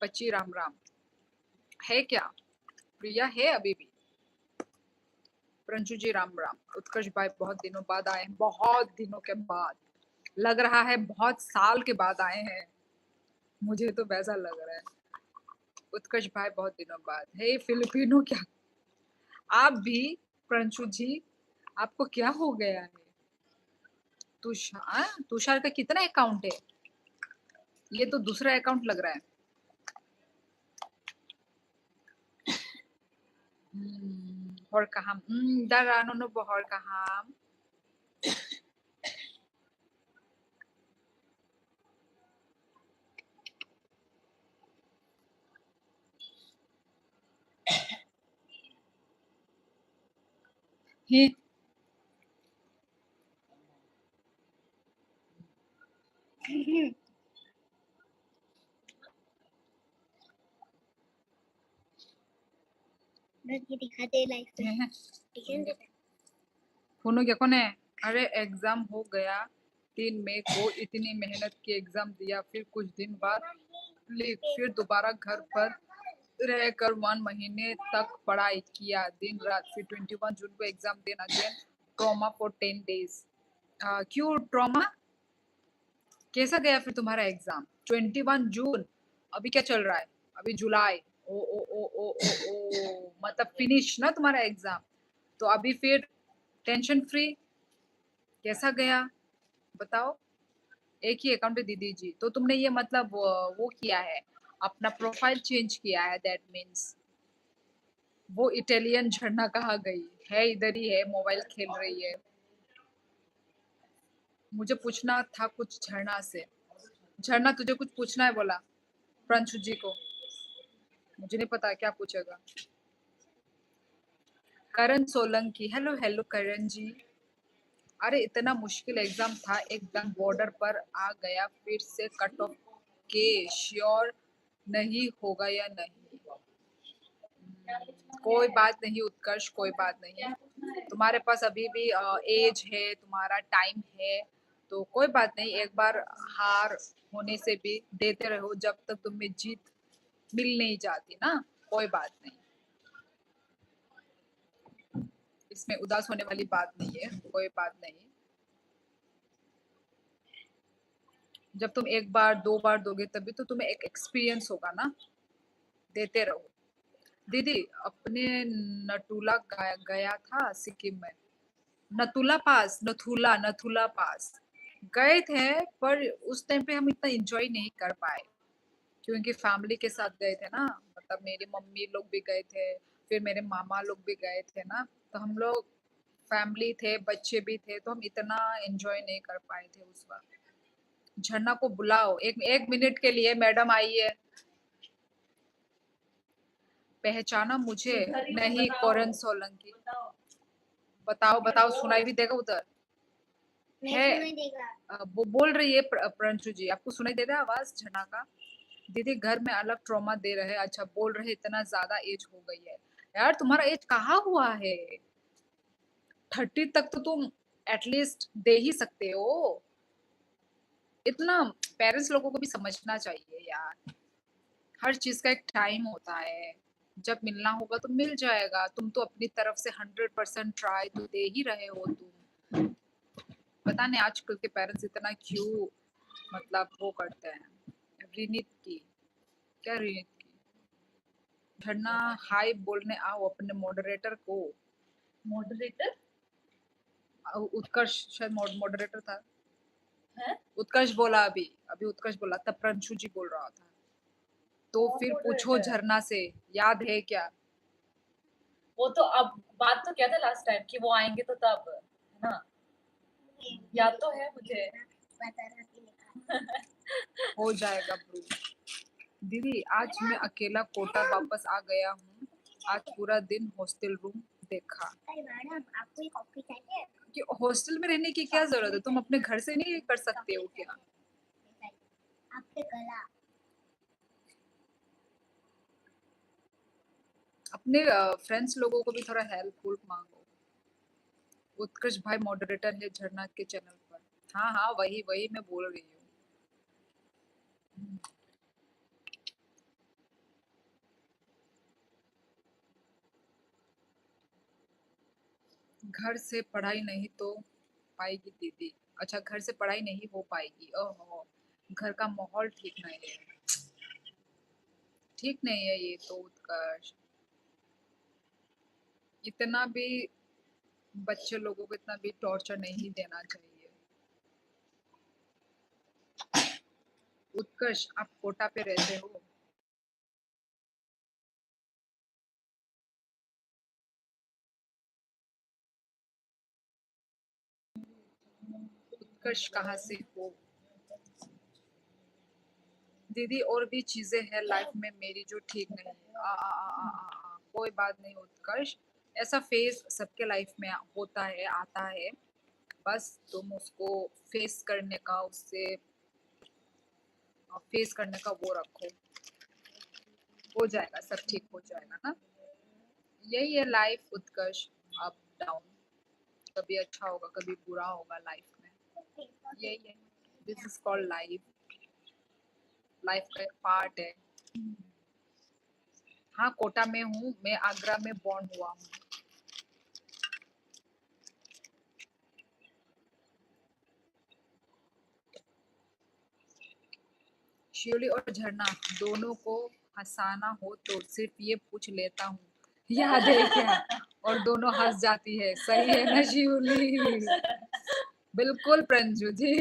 बच्ची राम राम है क्या? प्रिया है अभी भी। प्रंजू जी राम राम। उत्कर्ष भाई बहुत दिनों बाद आए हैं, बहुत दिनों के बाद, लग रहा है बहुत साल के बाद आए हैं, मुझे तो वैसा लग रहा है। उत्कर्ष भाई बहुत दिनों बाद। हे फिलिपिनो क्या आप भी? प्रंशु जी आपको क्या हो गया है? तुषार का कितना अकाउंट है? ये तो दूसरा अकाउंट लग रहा है। Horkaham, dara no Horkaham. He दिखाते लाइफ में, ठीक है। फोनो क्या कौन है? अरे एग्जाम हो गया 3 मई को, इतनी मेहनत की एग्जाम दिया, फिर कुछ दिन बाद फिर दोबारा घर पर रहकर 1 महीने तक पढ़ाई किया दिन रात, फिर 21 जून को एग्जाम देना, अगेन ट्रॉमा फॉर 10 डेज। क्यों ट्रॉमा? कैसा गया फिर तुम्हारा एग्जाम? 21 जून, अभी क्या चल रहा है? अभी जुलाई। ओ ओ ओ ओ ओ ओ मतलब फिनिश ना तुम्हारा एग्जाम, तो अभी फिर टेंशन फ्री कैसा गया बताओ? एक ही अकाउंट है दीदी जी, तो तुमने ये मतलब वो किया है, अपना प्रोफाइल चेंज किया है, दैट मीन्स वो इटालियन झरना कहाँ गई है? इधर ही है, मोबाइल खेल रही है। मुझे पूछना था कुछ झरना से। झरना तुझे कुछ पूछना है बोला प्रंशु जी को, मुझे नहीं पता क्या पूछेगा। करण सोलंकी, हेलो हेलो करण जी। अरे इतना मुश्किल एग्जाम था, एकदम बॉर्डर पर आ गया, फिर से कट ऑफ के श्योर नहीं होगा या नहीं? कोई बात नहीं उत्कर्ष, कोई बात नहीं, तुम्हारे पास अभी भी एज है, तुम्हारा टाइम है, तो कोई बात नहीं, एक बार हार होने से भी देते रहो जब तक तुम्हें जीत मिल नहीं जाती ना, कोई बात नहीं, इसमें उदास होने वाली बात नहीं है, कोई बात नहीं। जब तुम एक बार 2 बार दोगे तभी तो तुम्हें एक एक्सपीरियंस होगा ना, देते रहो। दीदी अपने नटुला गया था सिक्किम में, नथुला पास गए थे, पर उस टाइम पे हम इतना एंजॉय नहीं कर पाए क्योंकि फैमिली के साथ गए थे ना, मतलब मेरी मम्मी लोग भी गए थे, फिर मेरे मामा लोग भी गए थे ना, तो हम लोग फैमिली थे, बच्चे भी थे, तो हम इतना एंजॉय नहीं कर पाए थे उस वक्त। झरना को बुलाओ, एक मिनट के लिए, मैडम आइए। पहचाना मुझे? नहीं, करण सोलंकी। बताओ बताओ, सुनाई भी देगा उधर नहीं है? सुनाई देगा। वो बोल रही है प्रंशु जी, आपको सुनाई दे रहा है आवाज झरना का? दीदी घर में अलग ट्रॉमा दे रहे हैं। अच्छा, बोल रहे इतना ज्यादा एज हो गई है। यार तुम्हारा एज कहाँ हुआ है? 30 तक तो तुम एटलीस्ट दे ही सकते हो। इतना पेरेंट्स लोगों को भी समझना चाहिए यार, हर चीज का एक टाइम होता है, जब मिलना होगा तो मिल जाएगा। तुम तो अपनी तरफ से 100% ट्राई तो दे ही रहे हो तुम। पता नहीं आजकल के पेरेंट्स इतना क्यों मतलब वो करते हैं। रिनीत की, क्या रिनीत की? झरना हाय बोलने आओ अपने मॉडरेटर को। मॉडरेटर उत्कर्ष शायद मॉडरेटर था। है? उत्कर्ष बोला, अभी अभी उत्कर्ष बोला, तब प्रंशु जी बोल रहा था। तो कौन फिर पूछो moderator? झरना से, याद है क्या? वो तो अब बात तो क्या था लास्ट टाइम कि वो आएंगे तो तब, है ना? याद तो है मुझे। बता रहा थी। हो जाएगा ब्रो। दीदी आज मैं अकेला कोटा वापस आ गया हूँ। आज पूरा दिन हॉस्टल रूम देखा। अरे मैडम आपको ये कॉफी चाहिए? कि हॉस्टल में रहने की क्या जरूरत है? तुम अपने घर से नहीं कर सकते हो क्या? आपके गला। अपने फ्रेंड्स लोगों को भी थोड़ा हेल्प मांगो। उत्कृष्ट भाई मॉडरेटर है झरना के चैनल पर। हाँ हाँ, वही वही मैं बोल रही हूँ। घर से पढ़ाई नहीं तो पाएगी दीदी? अच्छा, घर से पढ़ाई नहीं हो पाएगी। ओहो, घर का माहौल ठीक नहीं है। ठीक नहीं है ये तो उत्कर्ष। इतना भी बच्चे लोगों को इतना भी टॉर्चर नहीं देना चाहिए। उत्कर्ष आप कोटा पे रहते हो? उत्कर्ष कहाँ से हो? दीदी और भी चीजें हैं लाइफ में मेरी जो ठीक नहीं है। कोई बात नहीं उत्कर्ष, ऐसा फेज सबके लाइफ में होता है, आता है। बस तुम उसको फेस करने का, उससे फेस करने का वो रखो, हो जाएगा, सब ठीक हो जाएगा ना। यही है लाइफ उत्कर्ष, अप डाउन, कभी अच्छा होगा कभी बुरा होगा लाइफ में, यही है। This is called life, life का एक पार्ट है। हाँ कोटा में हूँ, मैं आगरा में बॉर्न हुआ हूँ। शिवली और झरना दोनों को हंसाना हो तो सिर्फ ये पूछ लेता हूँ, याद है क्या? और दोनों हंस जाती है। सही है ना शिवली? बिल्कुल प्रंजू जी,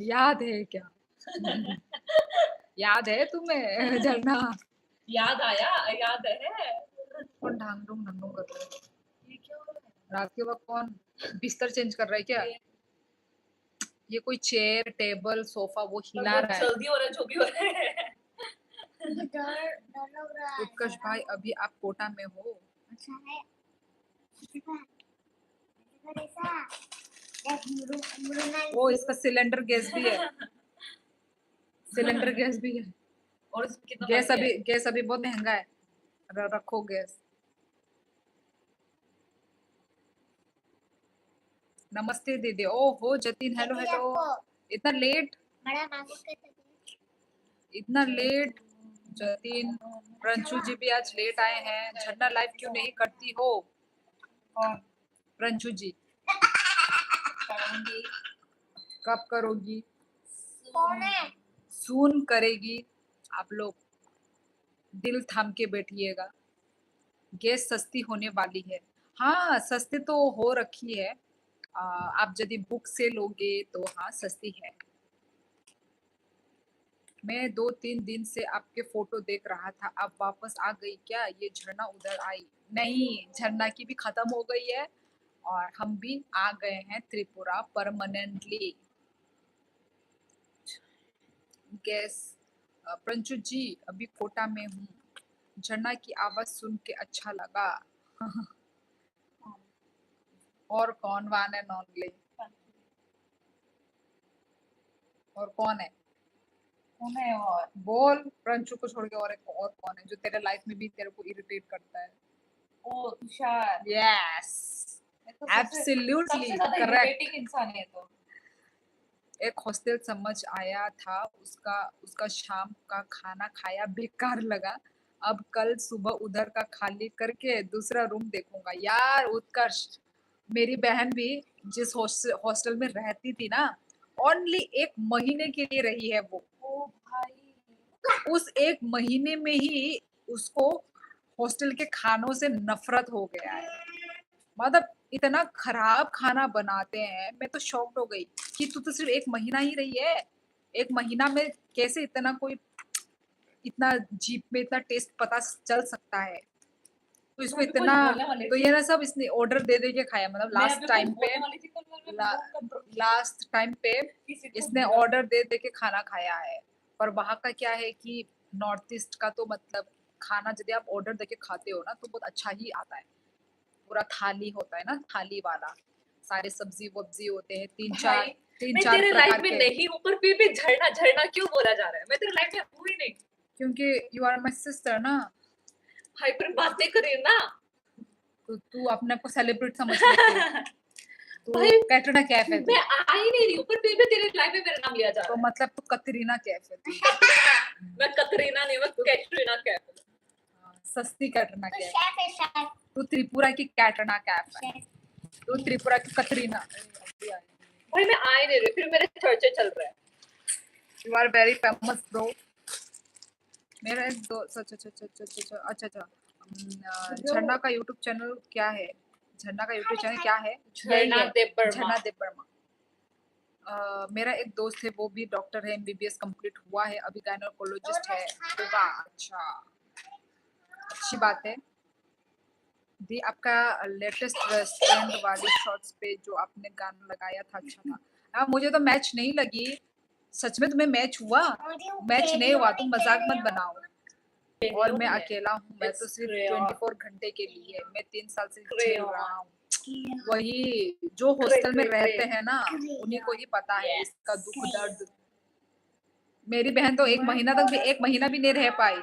याद है क्या? याद है तुम्हें झरना? याद आया, याद है। कौन ढांग ढूंग कर रहा है? ये क्या हो रहा है? रात के वक्त कौन बिस्तर चेंज कर रहा है क्या? ये कोई चेयर टेबल सोफा वो हिला रहा है। जल्दी हो रहा है जो भी हो रहा है। मुझे डर डर लग रहा है। उत्कर्ष भाई अभी आप कोटा में हो? अच्छा है। ऐसा वो इसका सिलेंडर गैस भी है, सिलेंडर गैस भी है। और इसमें कितना गैस अभी बहुत महंगा है। रखो गैस। नमस्ते दीदी। ओहो जतिन, हेलो हेलो। इतना लेट, मैडम आपको कैसे इतना लेट? जतिन, प्रंशु जी भी आज लेट आए हैं। झरना लाइव क्यों नहीं करती हो? कौन? प्रंशु जी। कब करोगी? कौन है? सून करेगी। आप लोग दिल थाम के बैठिएगा। गैस सस्ती होने वाली है। हाँ, सस्ती तो हो रखी है। आप यदि बुक से लोगे तो हाँ सस्ती है। मैं 2-3 दिन से आपके फोटो देख रहा था, अब वापस आ गई क्या? ये झरना उधर आई? नहीं, झरना की भी खत्म हो गई है और हम भी आ गए हैं त्रिपुरा परमानेंटली। गैस प्रंचु जी अभी कोटा में हूँ। झरना की आवाज सुन के अच्छा लगा। और कौन? One and only. और कौन है? कौन है और? बोल। प्रंचु को छोड़ के और कौन है जो तेरे लाइफ में भी तेरे को इरिटेट करता है? ओ तुषार। यस, ये तो सबसे एब्सोल्युटली ज्यादा करेक्ट। इरिटेटिंग इंसान है ये तो। एक हॉस्टल समझ आया था, उसका उसका शाम का खाना खाया बेकार लगा। अब कल सुबह उधर का खाली करके दूसरा रूम देखूंगा। यार उत्कर्ष, मेरी बहन भी जिस हॉस्टल में रहती थी ना, ओनली 1 महीने के लिए रही है वो। ओ भाई, उस 1 महीने में ही उसको हॉस्टल के खानों से नफरत हो गया है। मतलब इतना खराब खाना बनाते हैं, मैं तो शॉक्ड हो गई कि तू तो सिर्फ 1 महीना ही रही है। 1 महीना में कैसे इतना कोई इतना जीभ में इतना टेस्ट पता चल सकता है? तो इसको मैं भी कुछ इतना बोलने वाली तो थी। ये ना सब इसने ऑर्डर दे के खाया। मतलब मैं लास्ट अभी टाइम कुछ पे बोलने वाली थी पर मैं ला, मुंह कंट्रोल लास्ट टाइम पे किसी को इसने बुरा- ऑर्डर दे के खाना खाया है। पर वहाँ का क्या है कि नॉर्थ ईस्ट का तो मतलब खाना यदि आप ऑर्डर देके खाते हो ना तो बहुत अच्छा ही आता है। पूरा थाली होता है ना, थाली वाला, सारे सब्जी वब्जी होते हैं, तीन भाई मैं चार तेरे लाइफ प्रकार में के। नहीं हूँ पर फिर भी झरना झरना क्यों बोला जा रहा है? मैं तेरे लाइफ में हूँ ही नहीं। क्योंकि यू आर माई सिस्टर ना, भाई पर बातें करिए ना। तो तू अपने आप को सेलिब्रेट समझ लेती है। तू भाई कैटरीना कैफ है तू। मैं आ ही नहीं रही हूँ पर फिर भी तेरे लाइफ में मेरा नाम लिया जा तो रहा मतलब तू कतरीना कैफ है तू। है। मैं कतरीना नहीं, मैं कैटरीना कैफ। सस्ती कैटरीना तो कैफ। शेफ है शेफ। तू त्रिपुरा की कैटरीना कैफ है। शेफ। तू त्रिपुरा की कतरीना। भाई मैं आ ही नहीं रही, फिर मेरे चर्चे चल रहे हैं। You are very famous bro. मेरा एक दो अच्छा झरना का यूट्यूब चैनल क्या है? झरना का यूट्यूब चैनल क्या है? यही झरना है, देव वर्मा। झरना देव वर्मा। मेरा एक दोस्त है, वो भी डॉक्टर है, एमबीबीएस कंप्लीट हुआ है, अभी गायनेकोलॉजिस्ट है। होगा, अच्छा, अच्छी बात है। दी आपका लेटेस्ट रेस्टोरेंट वाली शॉर्ट्स पे जो आपने गाना लगाया था अच्छा था। हाँ, मुझे तो मैच नहीं लगी। सच में तुम्हें मैच हुआ? मैच नहीं हुआ, तुम मजाक मत बनाओ। और मैं अकेला हूँ, मैं तो सिर्फ 24 घंटे के लिए, मैं 3 साल से झेल रहा हूँ। वही जो हॉस्टल में रहते हैं ना, उन्हीं को ही पता है इसका दुख दर्द। मेरी बहन तो 1 महीना तक भी 1 महीना भी नहीं रह पाई।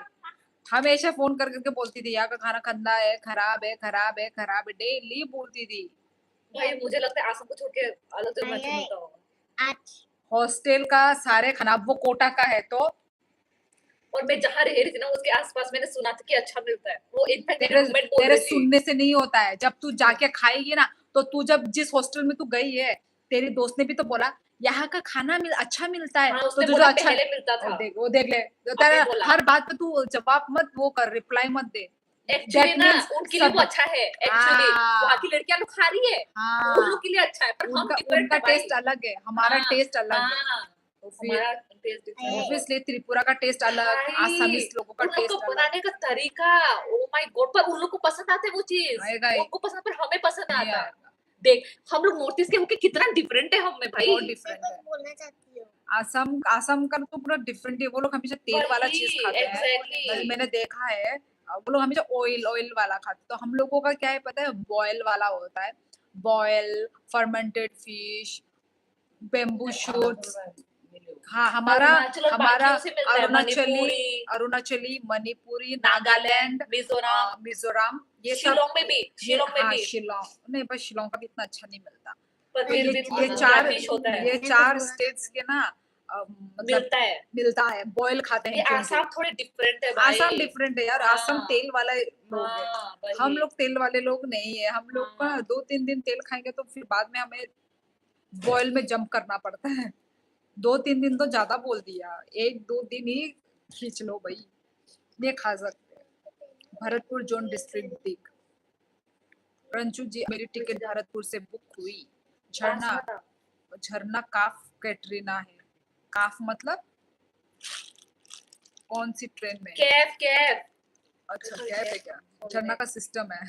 हमेशा फोन कर करके बोलती थी यहाँ का खाना गंदा है, खराब है, खराब है, खराब है, डेली बोलती थी। भाई मुझे लगता है आसम को छोड़ के अलग जगह अच्छा मिलता होगा। आज हॉस्टल का सारे खाना, वो कोटा का है तो और मैं जहाँ रह रही थी ना उसके आसपास मैंने सुना था कि अच्छा मिलता है। वो इनफैक्ट मेरी तेरे रूममेट बोल तेरे रही थी। सुनने से नहीं होता है, जब तू जाके खाएगी ना, तो तू जब जिस हॉस्टल में तू गई है, तेरी दोस्त ने भी तो बोला यहाँ का खाना अच्छा मिलता है। हाँ, तो उसने तुझे बोला अच्छा पहले मिलता था। वो देख ले, तो अभी तेरा बोला। हर बात पे तू जवाब मत वो कर, रिप्लाई मत दे। एक्चुअली That ना means उनके लिए सब वो अच्छा है। एक्चुअली हाँ। बाकी लड़कियां लोग खा रही है, हाँ, उन लोग के लिए अच्छा है, पर हम उनका डिफरेंट उनका है भाई। टेस्ट अलग है, हमारा हाँ, टेस्ट अलग है। हाँ, तो फिर हमारा टेस्ट डिफरेंट है। ऑब्वियसली त्रिपुरा का टेस्ट अलग, भाई, आसामीज लोगों का उन लोग टेस्ट को अलग। बनाने का तरीका, ओ माय गॉड, पर उन लोग को पसंद आता है वो चीज। आएगा ही। उनको पसंद, पर हमें पसंद नहीं आता है। आएगा, देख हम लोग नॉर्थ ईस्ट के होके कितना डिफरेंट है हम में भाई। बहुत मैं डिफरेंट कुछ है। बोलना चाहती हूँ। आसाम का तो पूरा डिफरेंट है। वो लोग हमेशा तेल वाला चीज खाते हैं। एग्जैक्टली। मैंने देखा है, वो लोग हमेशा ऑयल वाला खाते हैं। तो हम लोगों का क्या है पता है, बॉयल वाला होता है। Boil, fermented fish, bamboo shoots. हाँ, हमारा अरुणाचल और हमारा बाकियों से मिलता है, अरुणाचली, मणिपुरी, नागालैंड, मिजोरम, मिजोरम, ये सब। शिलोंग में भी, शिलोंग में हाँ, भी। शिलोंग नहीं, पर शिलोंग का भी इतना अच्छा नहीं मिलता। पर तो फिर ये भी ये थोड़ा चार फिश होता है। ये 4 स्टेट्स के ना मतलब मिलता है। बॉयल खाते ये हैं क्योंकि आसाम थोड़े डिफरेंट है भाई। आसाम डिफरेंट है यार। हाँ, आसाम तेल वाला लोग है, हाँ, वही। हम लोग तेल वाले लोग नहीं है। हम लोग का हाँ। 2-3 दिन तेल खाएंगे तो फिर बाद में हमें बॉयल में जंप करना पड़ता है। 2-3 दिन तो ज़्यादा बोल दिया, 1-2 दिन ही खींच लो भई, ये खा सकते हैं। भरतपुर ज़ोन डिस्ट्रिक्ट दिख। रंजू जी मेरी टिकट भरतपुर से बुक हुई। झरना झरना काफ कैटरीना है। काफ मतलब कौन सी ट्रेन में? कैफ कैफ अच्छा कैब है क्या? झरना का सिस्टम है।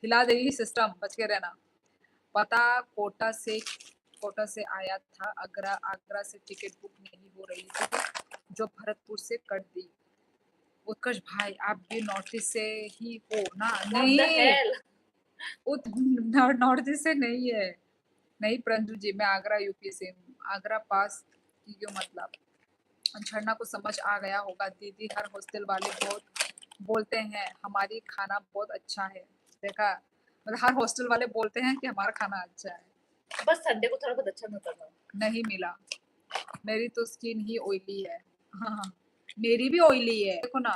हिला देगी सिस्टम, बच के रहना। पता कोटा से आया था, आगरा से टिकट बुक नहीं हो रही थी, जो भरतपुर से कर दी। उत्कर्ष भाई आप भी नॉर्थ ईस्ट से ही हो ना? नहीं, नॉर्थ ईस्ट से नहीं है। नहीं प्रंजू जी, मैं आगरा यूपी से हूँ। आगरा पास की क्यों मतलब? झरना को समझ आ गया होगा। दीदी हर हॉस्टल वाले बहुत बोलते हैं हमारी खाना बहुत अच्छा है। देखा, मतलब हर हॉस्टल वाले बोलते हैं कि हमारा खाना अच्छा है। बस संडे को थोड़ा बहुत अच्छा मिलता था। नहीं मिला, मेरी तो स्किन ही ऑयली है। हाँ, मेरी भी ऑयली है, देखो ना।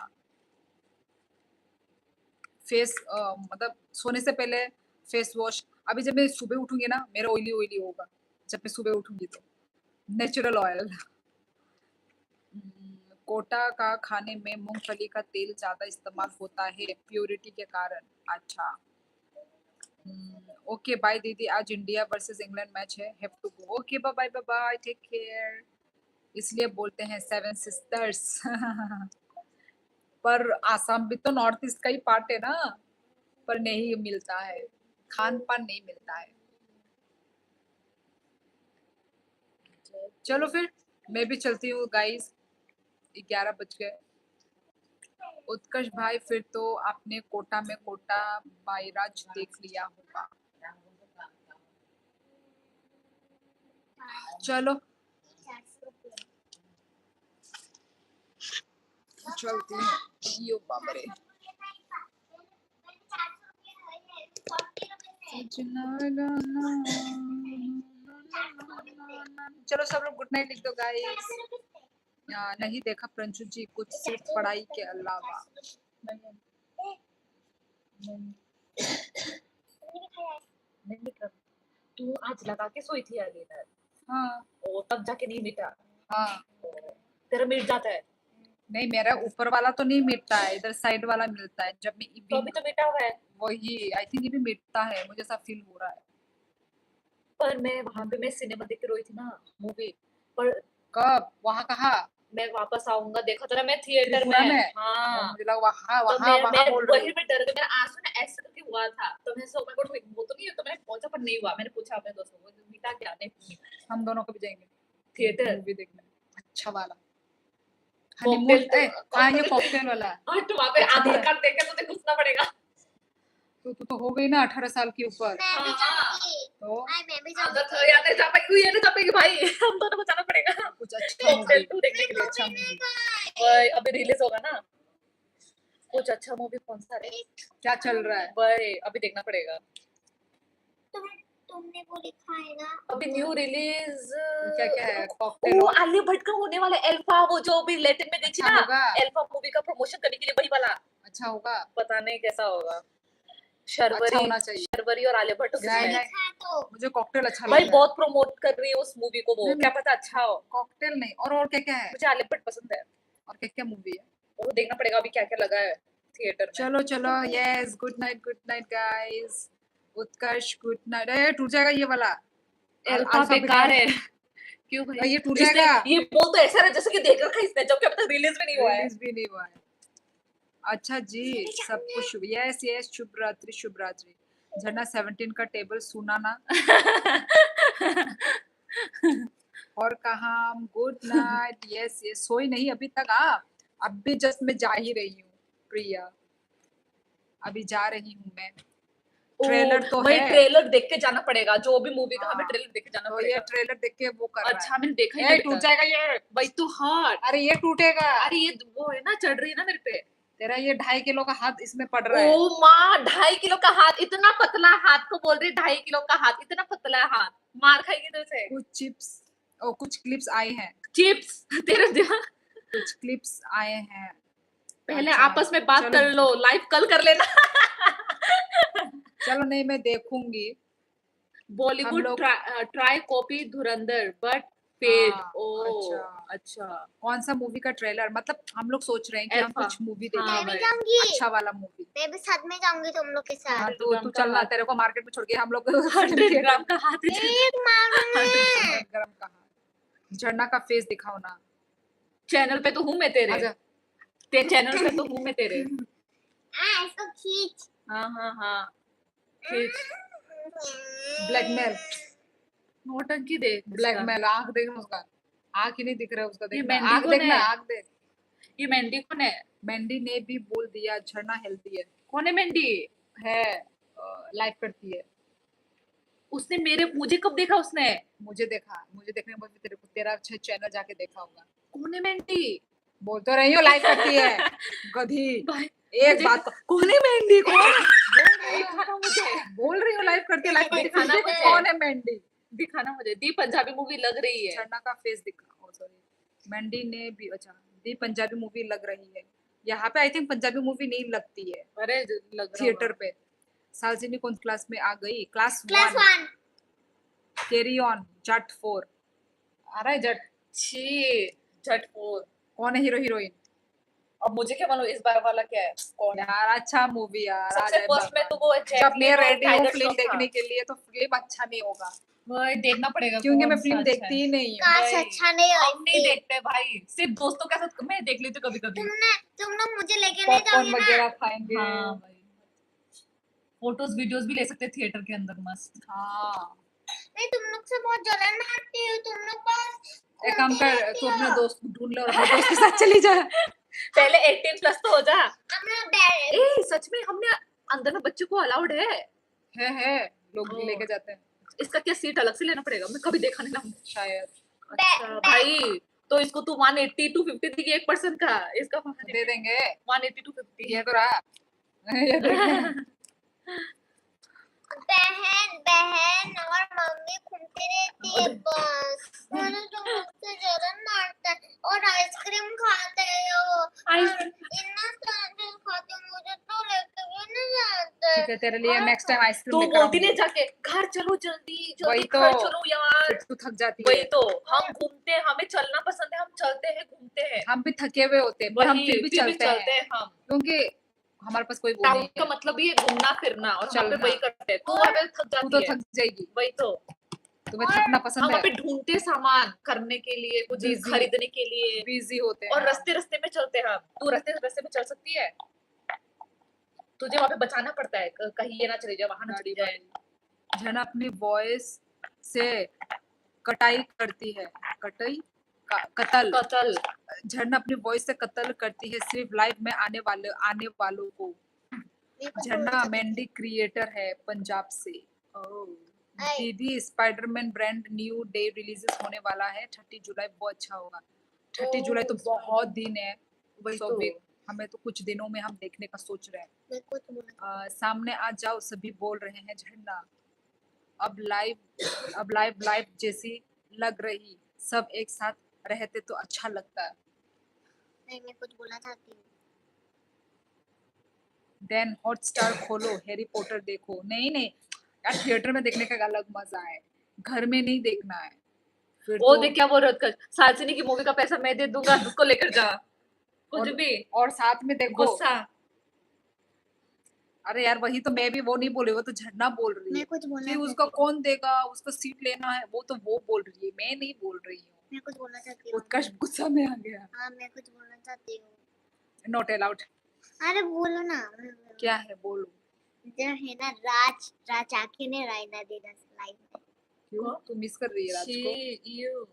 फेस मतलब सोने से पहले फेस वॉश, अभी जब मैं सुबह उठूंगी ना मेरा ऑयली ऑयली होगा, जब मैं सुबह उठूंगी तो नेचुरल ऑयल। कोटा का खाने में मूंगफली का तेल ज्यादा इस्तेमाल होता है प्योरिटी के कारण। अच्छा, ओके बाय दीदी, आज इंडिया वर्सेस इंग्लैंड मैच है, have to go. Okay bye bye bye, take care. इसलिए बोलते हैं सेवन सिस्टर्स। पर आसाम भी तो नॉर्थ ईस्ट का ही पार्ट है ना, पर नहीं मिलता है, खान पान नहीं मिलता है। चलो फिर मैं भी चलती हूँ गाइस, 11 बज गए। उत्कर्ष भाई फिर तो आपने कोटा में कोटा बायराज देख लिया होगा। चलो चलती हूँ। यो बाबरे, चलो सब लोग गुड नाइट लिख दो गाइस। नहीं देखा प्रंजू जी कुछ सिर्फ पढ़ाई के अलावा। नहीं कर, तू आज लगा के सोई थी यार। हाँ ओ तब जाके नहीं मिटा। हाँ, तेरा मिट जाता है नहीं मेरा ऊपर वाला तो नहीं मिटता है, इधर साइड वाला मिलता है जब मैं तो अभी तो मिटा हुआ है। वही आई थिंक ये भी मिटता है, मुझे ऐसा फील हो रहा है। पर मैं वहां पे मैं सिनेमा देख के रोई थी ना मूवी, पर कब? वहाँ कहा? मैं वापस आऊंगा, देखा था ना मैं थिएटर त्रिपुरा में? हाँ मुझे लगा वहाँ तो वहाँ वहाँ बोल रही वही में डर गई, मेरा आंसू ना ऐसे करके हुआ था, तो मैं सोचा को वो तो नहीं है, तो मैंने पहुंचा पर नहीं हुआ। मैंने पूछा अपने दोस्तों को मिटा क्या, नहीं हम दोनों को भी जाएंगे थिएटर मूवी देखने, अच्छा वाला कॉकटेल हनीमून। हाँ ये कॉकटेल वाला। और तो वहां पे अच्छा आधार है। कार्ड देके तुझे घुसना पड़ेगा। तो हो गई ना 18 साल के ऊपर मैं भी जाऊंगी। तो मैं भी आदत जाऊंगी। याद है, जा पाएगी ये नहीं जा पाएगी भाई, हम दोनों को जाना पड़ेगा कुछ अच्छा कॉकटेल मूवी, 2 देखने के लिए। अच्छा मूवी भाई अभी रिलीज होगा ना कुछ अच्छा मूवी, कौन सा है क्या चल रहा है? भाई अभी देखना पड़ेगा। तुमने वो लिखा है ना अभी न्यू रिलीज क्या क्या है? कॉकटेल वो और आलिया भट्ट का होने वाला है अल्फा, वो जो अभी लेटेन में गई थी अच्छा ना, होगा? अल्फा मूवी का प्रमोशन करने के लिए वही वाला। अच्छा होगा, पता नहीं कैसा होगा। अच्छा होना चाहिए। शर्वरी और आलिया भट्ट नहीं उसमें नहीं, मुझे कॉकटेल अच्छा भाई लग रहा है। बहुत प्रमोट कर रही है उस मूवी को, वो नहीं, क्या पता अच्छा हो। कॉकटेल नहीं, और क्या क्या है? मुझे आलिया भट्ट पसंद है, और क्या क्या मूवी है? वो देखना पड़ेगा अभी क्या क्या लगा है थिएटर में। चलो चलो, यस गुड नाइट गाइस। उत्कर्ष गुड नाइट। ए टूट जाएगा ये वाला, अल्फा अल्फा बेकार है क्यों भाई, ये टूट इसने जाएगा। ये बोल तो ऐसा है जैसे कि देख रखा है इसने, जबकि अभी तक रिलीज भी नहीं हुआ है। रिलीज भी नहीं हुआ है। अच्छा जी, सब कुछ शुभ, यस यस, शुभ रात्रि। झरना 17 का टेबल सुना ना। और कहा गुड नाइट, यस यस, सोई नहीं अभी तक। अब भी जस्ट मैं जा ही रही हूँ प्रिया, अभी जा रही हूँ मैं। ट्रेलर तो भाई है, ट्रेलर देख के जाना पड़ेगा, जो भी मूवी का हमें हाँ, ट्रेलर देख के जाना तो पड़ेगा। ये ट्रेलर देख के वो कर रहा अच्छा मैंने देखा ही है। नहीं टूट अभी तक। जाएगा ये भाई तू हट, अरे ये टूटेगा। अरे ये वो है ना चढ़ रही है ना मेरे पे। तेरा ये 2.5 किलो का हाथ इसमें पड़ रहा है। ओ माँ 2.5 किलो का हाथ, इतना पतला हाथ को बोल रही 2.5 किलो का हाथ, इतना पतला हाथ, मार खाएगी तुझसे। कुछ चिप्स और कुछ क्लिप्स आए हैं, चिप्स तेरे दिमाग, कुछ क्लिप्स आए हैं। पहले अच्छा, आपस में बात चलो। कर लो, लाइव कल कर लेना। चलो नहीं मैं देखूंगी, बॉलीवुड लोग try copy Dhurandhar but fail. हाँ, ओ अच्छा अच्छा। कौन सा मूवी का ट्रेलर, मतलब हम लोग सोच रहे हैं कि हम अल्फा। कुछ मूवी हाँ देखें, मैं भी भाई। जाऊंगी, अच्छा वाला मूवी। मैं भी साथ में जाऊंगी तुम लोग के साथ। हाँ हंड्रेड तू ग्राम तू का चलना, हाथ, तेरे को मार्केट में छोड़ के हम लोग 100 ग्राम का हाथ है। एक मारूंगी 100 ग्राम का हाथ। झरना का फेस दिखाओ ना। चैनल पे तो हूँ मैं तेरे, आजा। चैनल पे तो हूँ मैं तेरे। इसको खींच। हाँ हाँ हाँ खींच। ब्लैकमेल, नौटंकी देख उसका। ब्लैकमेल, आंख देख उसका, आंख ही नहीं दिख रहा है उसका, ये देखना मेहंदी आंख कौन देखना, है? आंख देख। ये मेहंदी कौन है? मैंडी ने भी बोल दिया झरना हेल्दी कौन है मेहंदी? है, लाइक करती है। उसने मुझे कब देखा उसने? मुझे देखा, मुझे देखने के बाद फिर तेरे को तेरा अच्छा चैनल जाके देखा होगा। कौन है मेहंदी? बोल तो रही हूँ लाइक करती है, गधी। भाई एक मुझे बात कौन है मेहंदी, कौन है? दिखाना मुझे, बोल रही हूँ लाइक करती है, लाइक करती है, दिखाना फिर भी मुझे। कौन है मेहंदी? दिखाना मुझे। दी पंजाबी मूवी लग रही है। झरना का फेस दिखा, ओ सॉरी, मेहंदी ने भी, अच्छा दी पंजाबी मूवी लग रही है। यहाँ पे आई थिंक पंजाबी मूवी नहीं लगती है अरे लग रहा थिएटर होगा। पे। सालजिनी कौन क्लास में आ गई? Class class 1। 1। कैरी ऑन, जट 4 आ रहा है। जट छी झटफोर। कौन है हीरो हीरोइन? अब मुझे क्या मालूम इस बार वाला क्या है, कौन है? यार अच्छा मूवी यार, आ सबसे जाए फर्स्ट में तो भगवान। वो जब जैकलिन मैं और रेडी हूँ टाइगर फिल्म श्रॉफ था। देखने के लिए तो फिल्म अच्छा नहीं होगा, वही देखना पड़ेगा क्योंकि मैं कौन सा फिल्म अच्छा देखती है। ही नहीं हूँ। काश भाई, अच्छा नहीं हम नहीं होती। देखते भाई, सिर्फ दोस्तों के साथ मैं देख लेती हूँ कभी कभी। तुम लोग मुझे लेके नहीं पॉपकॉर्न जाओगे ना? वगैरह खाएंगे। हाँ भाई, फोटोज वीडियोस भी ले सकते थिएटर के अंदर मस्त। हाँ मैं तुम लोग से बहुत जलन मारती हूँ, तुम लोग बस एक काम घूमते कर, रहती तू अपने हो। दोस्त ढूंढ ले और अपने दोस्त के साथ चली जा। पहले 18 प्लस तो हो जा। हम लोग डैड ए सच में हमने अंदर में बच्चों को अलाउड है? है लोग ओ। लेके जाते हैं इसका क्या सीट अलग से लेना पड़ेगा? मैं कभी देखा नहीं ना। शायद। अच्छा भाई, तो इसको तू 180 टू 50 दी एक पर्सन का, इसका दे देंगे, 180 टू 50। ये तो रहा। ये देख। बहन बहन और मम्मी घूमती रहती है बस। मुझे तुम लोग से जलन मारता है और आइसक्रीम खाते हो और इतना सारा चीज खाते हो, मुझे तो लेके भी नहीं जाते। ठीक है, तेरे लिए नेक्स्ट टाइम आइसक्रीम तो लेकर बोलती आऊंगी। नहीं जाके घर चलो जल्दी जल्दी, वही तो, घर चलो यार। फिर तू थक जाती वही है। तो, हम घूमते हैं, हमें चलना पसंद है, हम चलते हैं घूमते हैं। हम भी थके हुए होते हैं पर हम वही फिर भी चलते हैं, हम। क्योंकि हमारे पास कोई वो टाउन नहीं का है मतलब ही है घूमना फिरना, और हम पे चलना। वही करते हैं। तू वहाँ पे थक तू तो जाती है। थक जाएगी, वही तो, तुम्हें थकना हम पसंद वहाँ है। पे ढूंढते सामान करने के लिए, कुछ बिजी, खरीदने के लिए, बिजी होते हैं और हम। रास्ते रास्ते में चलते हैं हम। तू रास्ते रास्ते में चल सकती है? तुझे वहाँ पे बचाना पड़ता है, कहीं ये ना चली जाए, वहां ना चली जाए। झन अपनी वॉइस से कटाई करती है, कटाई कत्ल। कतल। झरन अपनी वॉइस से कत्ल करती है सिर्फ लाइव में आने वालों को। झरना मेंडी क्रिएटर है पंजाब से। दीदी Spiderman brand new day releases होने वाला है 30 जुलाई, बहुत अच्छा होगा। 30 जुलाई तो बहुत दिन है, वही so तो। हमें तो कुछ दिनों में हम देखने का सोच रहे हैं। मैं कुछ बोला। सामने आ जाओ सभी बोल रहे हैं झरना, अब लाइव जैसी लग रही, सब एक साथ रहते तो अच्छा लगता है। नहीं, मैं कुछ बोलना चाहती हूँ। देन हॉटस्टार खोलो, हैरी पॉटर देखो। नहीं नहीं यार, थिएटर में देखने का अलग मजा है, घर में नहीं देखना है। फिर वो तो देख क्या बोल रहा था, सालसिनी की मूवी का पैसा मैं दे दूंगा, उसको लेकर जा। कुछ भी और साथ में देखो। गुस्सा। अरे यार वही तो, मैं भी वो नहीं बोल रही, वो तो झरना बोल रही मैं है कुछ बोलना कि चाहती उसका हूँ। कौन देगा, उसको सीट लेना है, वो तो वो बोल रही है, मैं नहीं बोल रही हूँ। मैं कुछ बोलना चाहती हूँ। उत्कर्ष गुस्सा में आ गया। हाँ, मैं कुछ बोलना चाहती हूँ। Not allowed. अरे बोलो ना। क्या है, बोलो। जो है ना, राज आके ने रायना देना लाइव में। क्यों तू मिस कर रही है राज को?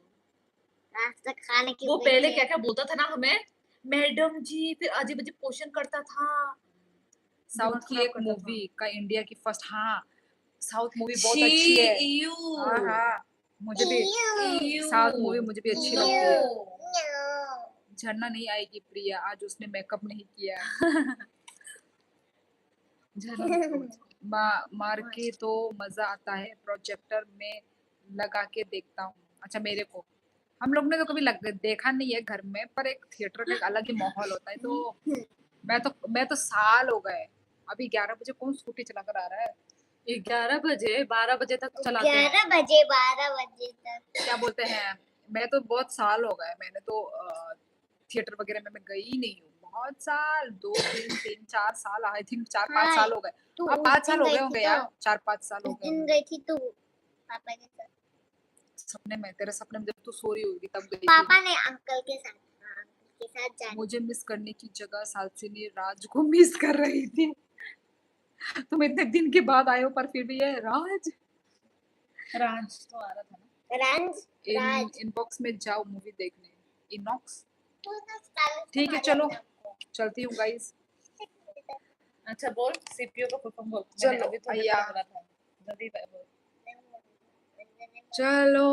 राज तक खाने की वो उम्मीद पहले है। क्या क्या बोलता था ना हमें, मैडम जी, फिर अजीब अजीब क्वेश्चन करता था। साउथ की खराब एक करता था। मूवी का इंडिया की फर्स्ट, हाँ साउथ मूवी बहुत छी, अच्छी है। इयू। हाँ हाँ, मुझे भी इयू। साउथ मूवी मुझे भी अच्छी लगती है। No. झरना नहीं आएगी प्रिया, आज उसने मेकअप नहीं किया है। मार के तो मजा आता है, प्रोजेक्टर में लगा के देखता हूँ। अच्छा मेरे को, हम लोग ने तो कभी देखा नहीं है घर में, पर एक थिएटर का एक अलग ही माहौल होता है। तो मैं तो साल हो गए, अभी 11 बजे कौन स्कूटी चला कर आ रहा है। 11 बजे 12 बजे तक चलाते हैं 11 बजे 12 बजे तक। क्या बोलते हैं मैं तो बहुत साल हो गए मैंने तो थिएटर वगैरह में मैं गई ही नहीं हूँ बहुत साल 2 3 3 4 साल आई थिंक 4 5 हाँ, साल हो गए तू हाँ उस 5 साल दिन हो गई गए थी होंगे तो यार 4 5 साल हो उस गए दिन होंगे गई थी तू पापा के साथ। सपने में तेरे सपने में जब तू सो रही होगी तब गई थी पापा ने अंकल के साथ, हाँ, अंकल के साथ जाने। मुझे मिस करने की जगह सालसिनी राज को मिस कर रही थी तुम इतने दिन के बाद आए हो पर फिर भी ये राज राज तो आ रहा था ना। राज राज इनबॉक्स में जाओ मूवी देखने इनॉक्स तू ना स्टाइलिश ठीक है बना चलो लिया हमको। चलती हूँ गाइस अच्छा बोल सीपीयू का फुल फॉर्म बोल मैंने चलो अभी थोड़ी अय्या देर बोला था जल्दी बोल चलो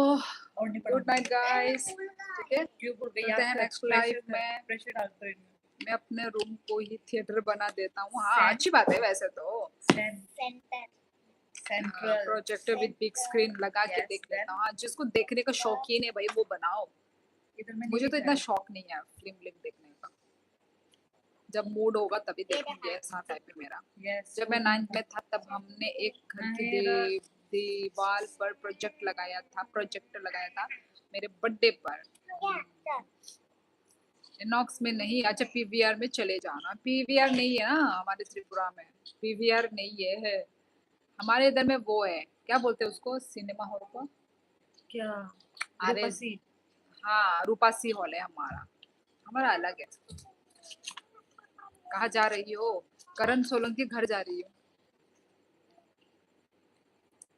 और नहीं गुड पढ़ा नाइट गाइस ठीक है क्यों बोल गई मिलते हैं याद नेक्स्ट लाइफ में प्रेशर डालते हैं मैं अपने रूम को ही थिएटर बना देता हूँ हाँ Sen- अच्छी बात है वैसे तो centre central projector with big screen लगा के Yes, देख then- लेता हूँ हाँ, जिसको देखने का शौकीन है भाई वो बनाओ इधर में मुझे तो इतना शौक नहीं है फिल्म देखने का जब मूड होगा तभी देखूंगी ऐसा टाइप है मेरा यस जब मैं 9th में था तब हमने एक घर की दीवार पर प्रोजेक्टर लगाया था मेरे बर्थडे पर इनॉक्स में नहीं अच्छा पीवीआर में चले जाना पीवीआर नहीं है ना हमारे त्रिपुरा में पीवीआर नहीं है हमारे इधर में वो है क्या बोलते हैं उसको सिनेमा हॉल को क्या अरे रूपसी हाँ रूपासी हॉल है हमारा हमारा अलग है कहाँ जा रही हो करण सोलंकी के घर जा रही हो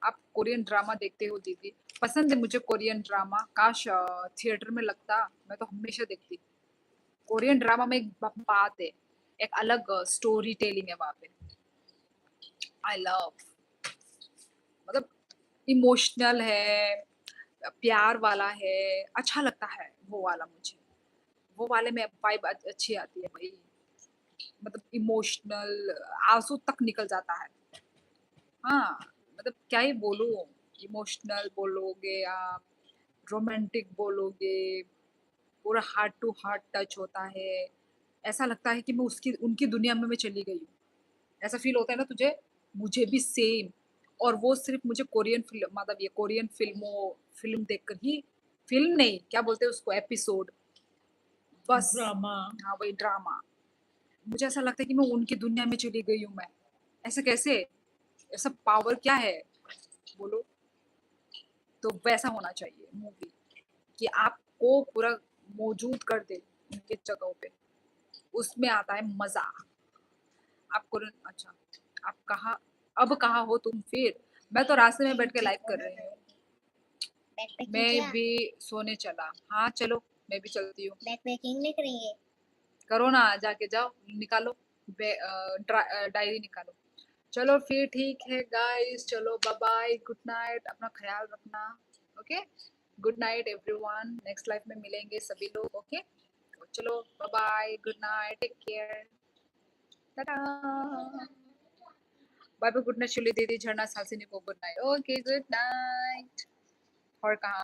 आप कोरियन ड्रामा देखते हो दीदी पसंद है मुझे कोरियन ड्रामा काश थिएटर में लगता मैं तो हमेशा देखती कोरियन ड्रामा में एक बात है एक अलग स्टोरी टेलिंग है वहाँ पे आई लव मतलब इमोशनल है प्यार वाला है अच्छा लगता है वो वाला मुझे वो वाले में वाइब अच्छी आती है भाई मतलब इमोशनल आंसू तक निकल जाता है हाँ मतलब क्या ही बोलूं इमोशनल बोलोगे आप रोमांटिक बोलोगे पूरा हार्ट टू हार्ट टच होता है ऐसा लगता है कि मैं उसकी उनकी दुनिया में मैं चली गई हूँ ऐसा फील होता है ना तुझे मुझे भी सेम और वो सिर्फ मुझे कोरियन फिल्म मतलब ये कोरियन फिल्म देखकर ही फिल्म नहीं क्या बोलते हैं उसको एपिसोड बस ड्रामा हाँ वही ड्रामा मुझे ऐसा लगता है कि मैं उनकी दुनिया में चली गई हूँ मैं ऐसा कैसे ऐसा पावर क्या है बोलो तो वैसा होना चाहिए मूवी कि आपको पूरा मौजूद कर दे उनकी जगहों पे उसमें आता है मजा आपको अच्छा आप कहाँ अब कहाँ हो तुम फिर मैं तो रास्ते में बैठ के लाइव कर रही हूँ मैं भी सोने चला हाँ चलो मैं भी चलती हूँ बैकपैकिंग नहीं करेंगे करो ना जाके जाओ निकालो डायरी निकालो चलो फिर ठीक है गाइस चलो बाय बाय गुड नाइट अपना ख्याल रखना okay good night everyone next life में मिलेंगे सभी लोग ओके चलो bye bye good night take care tata bye bye good night Shili दीदी झरना सालसिनी को good night okay good night और कहाँ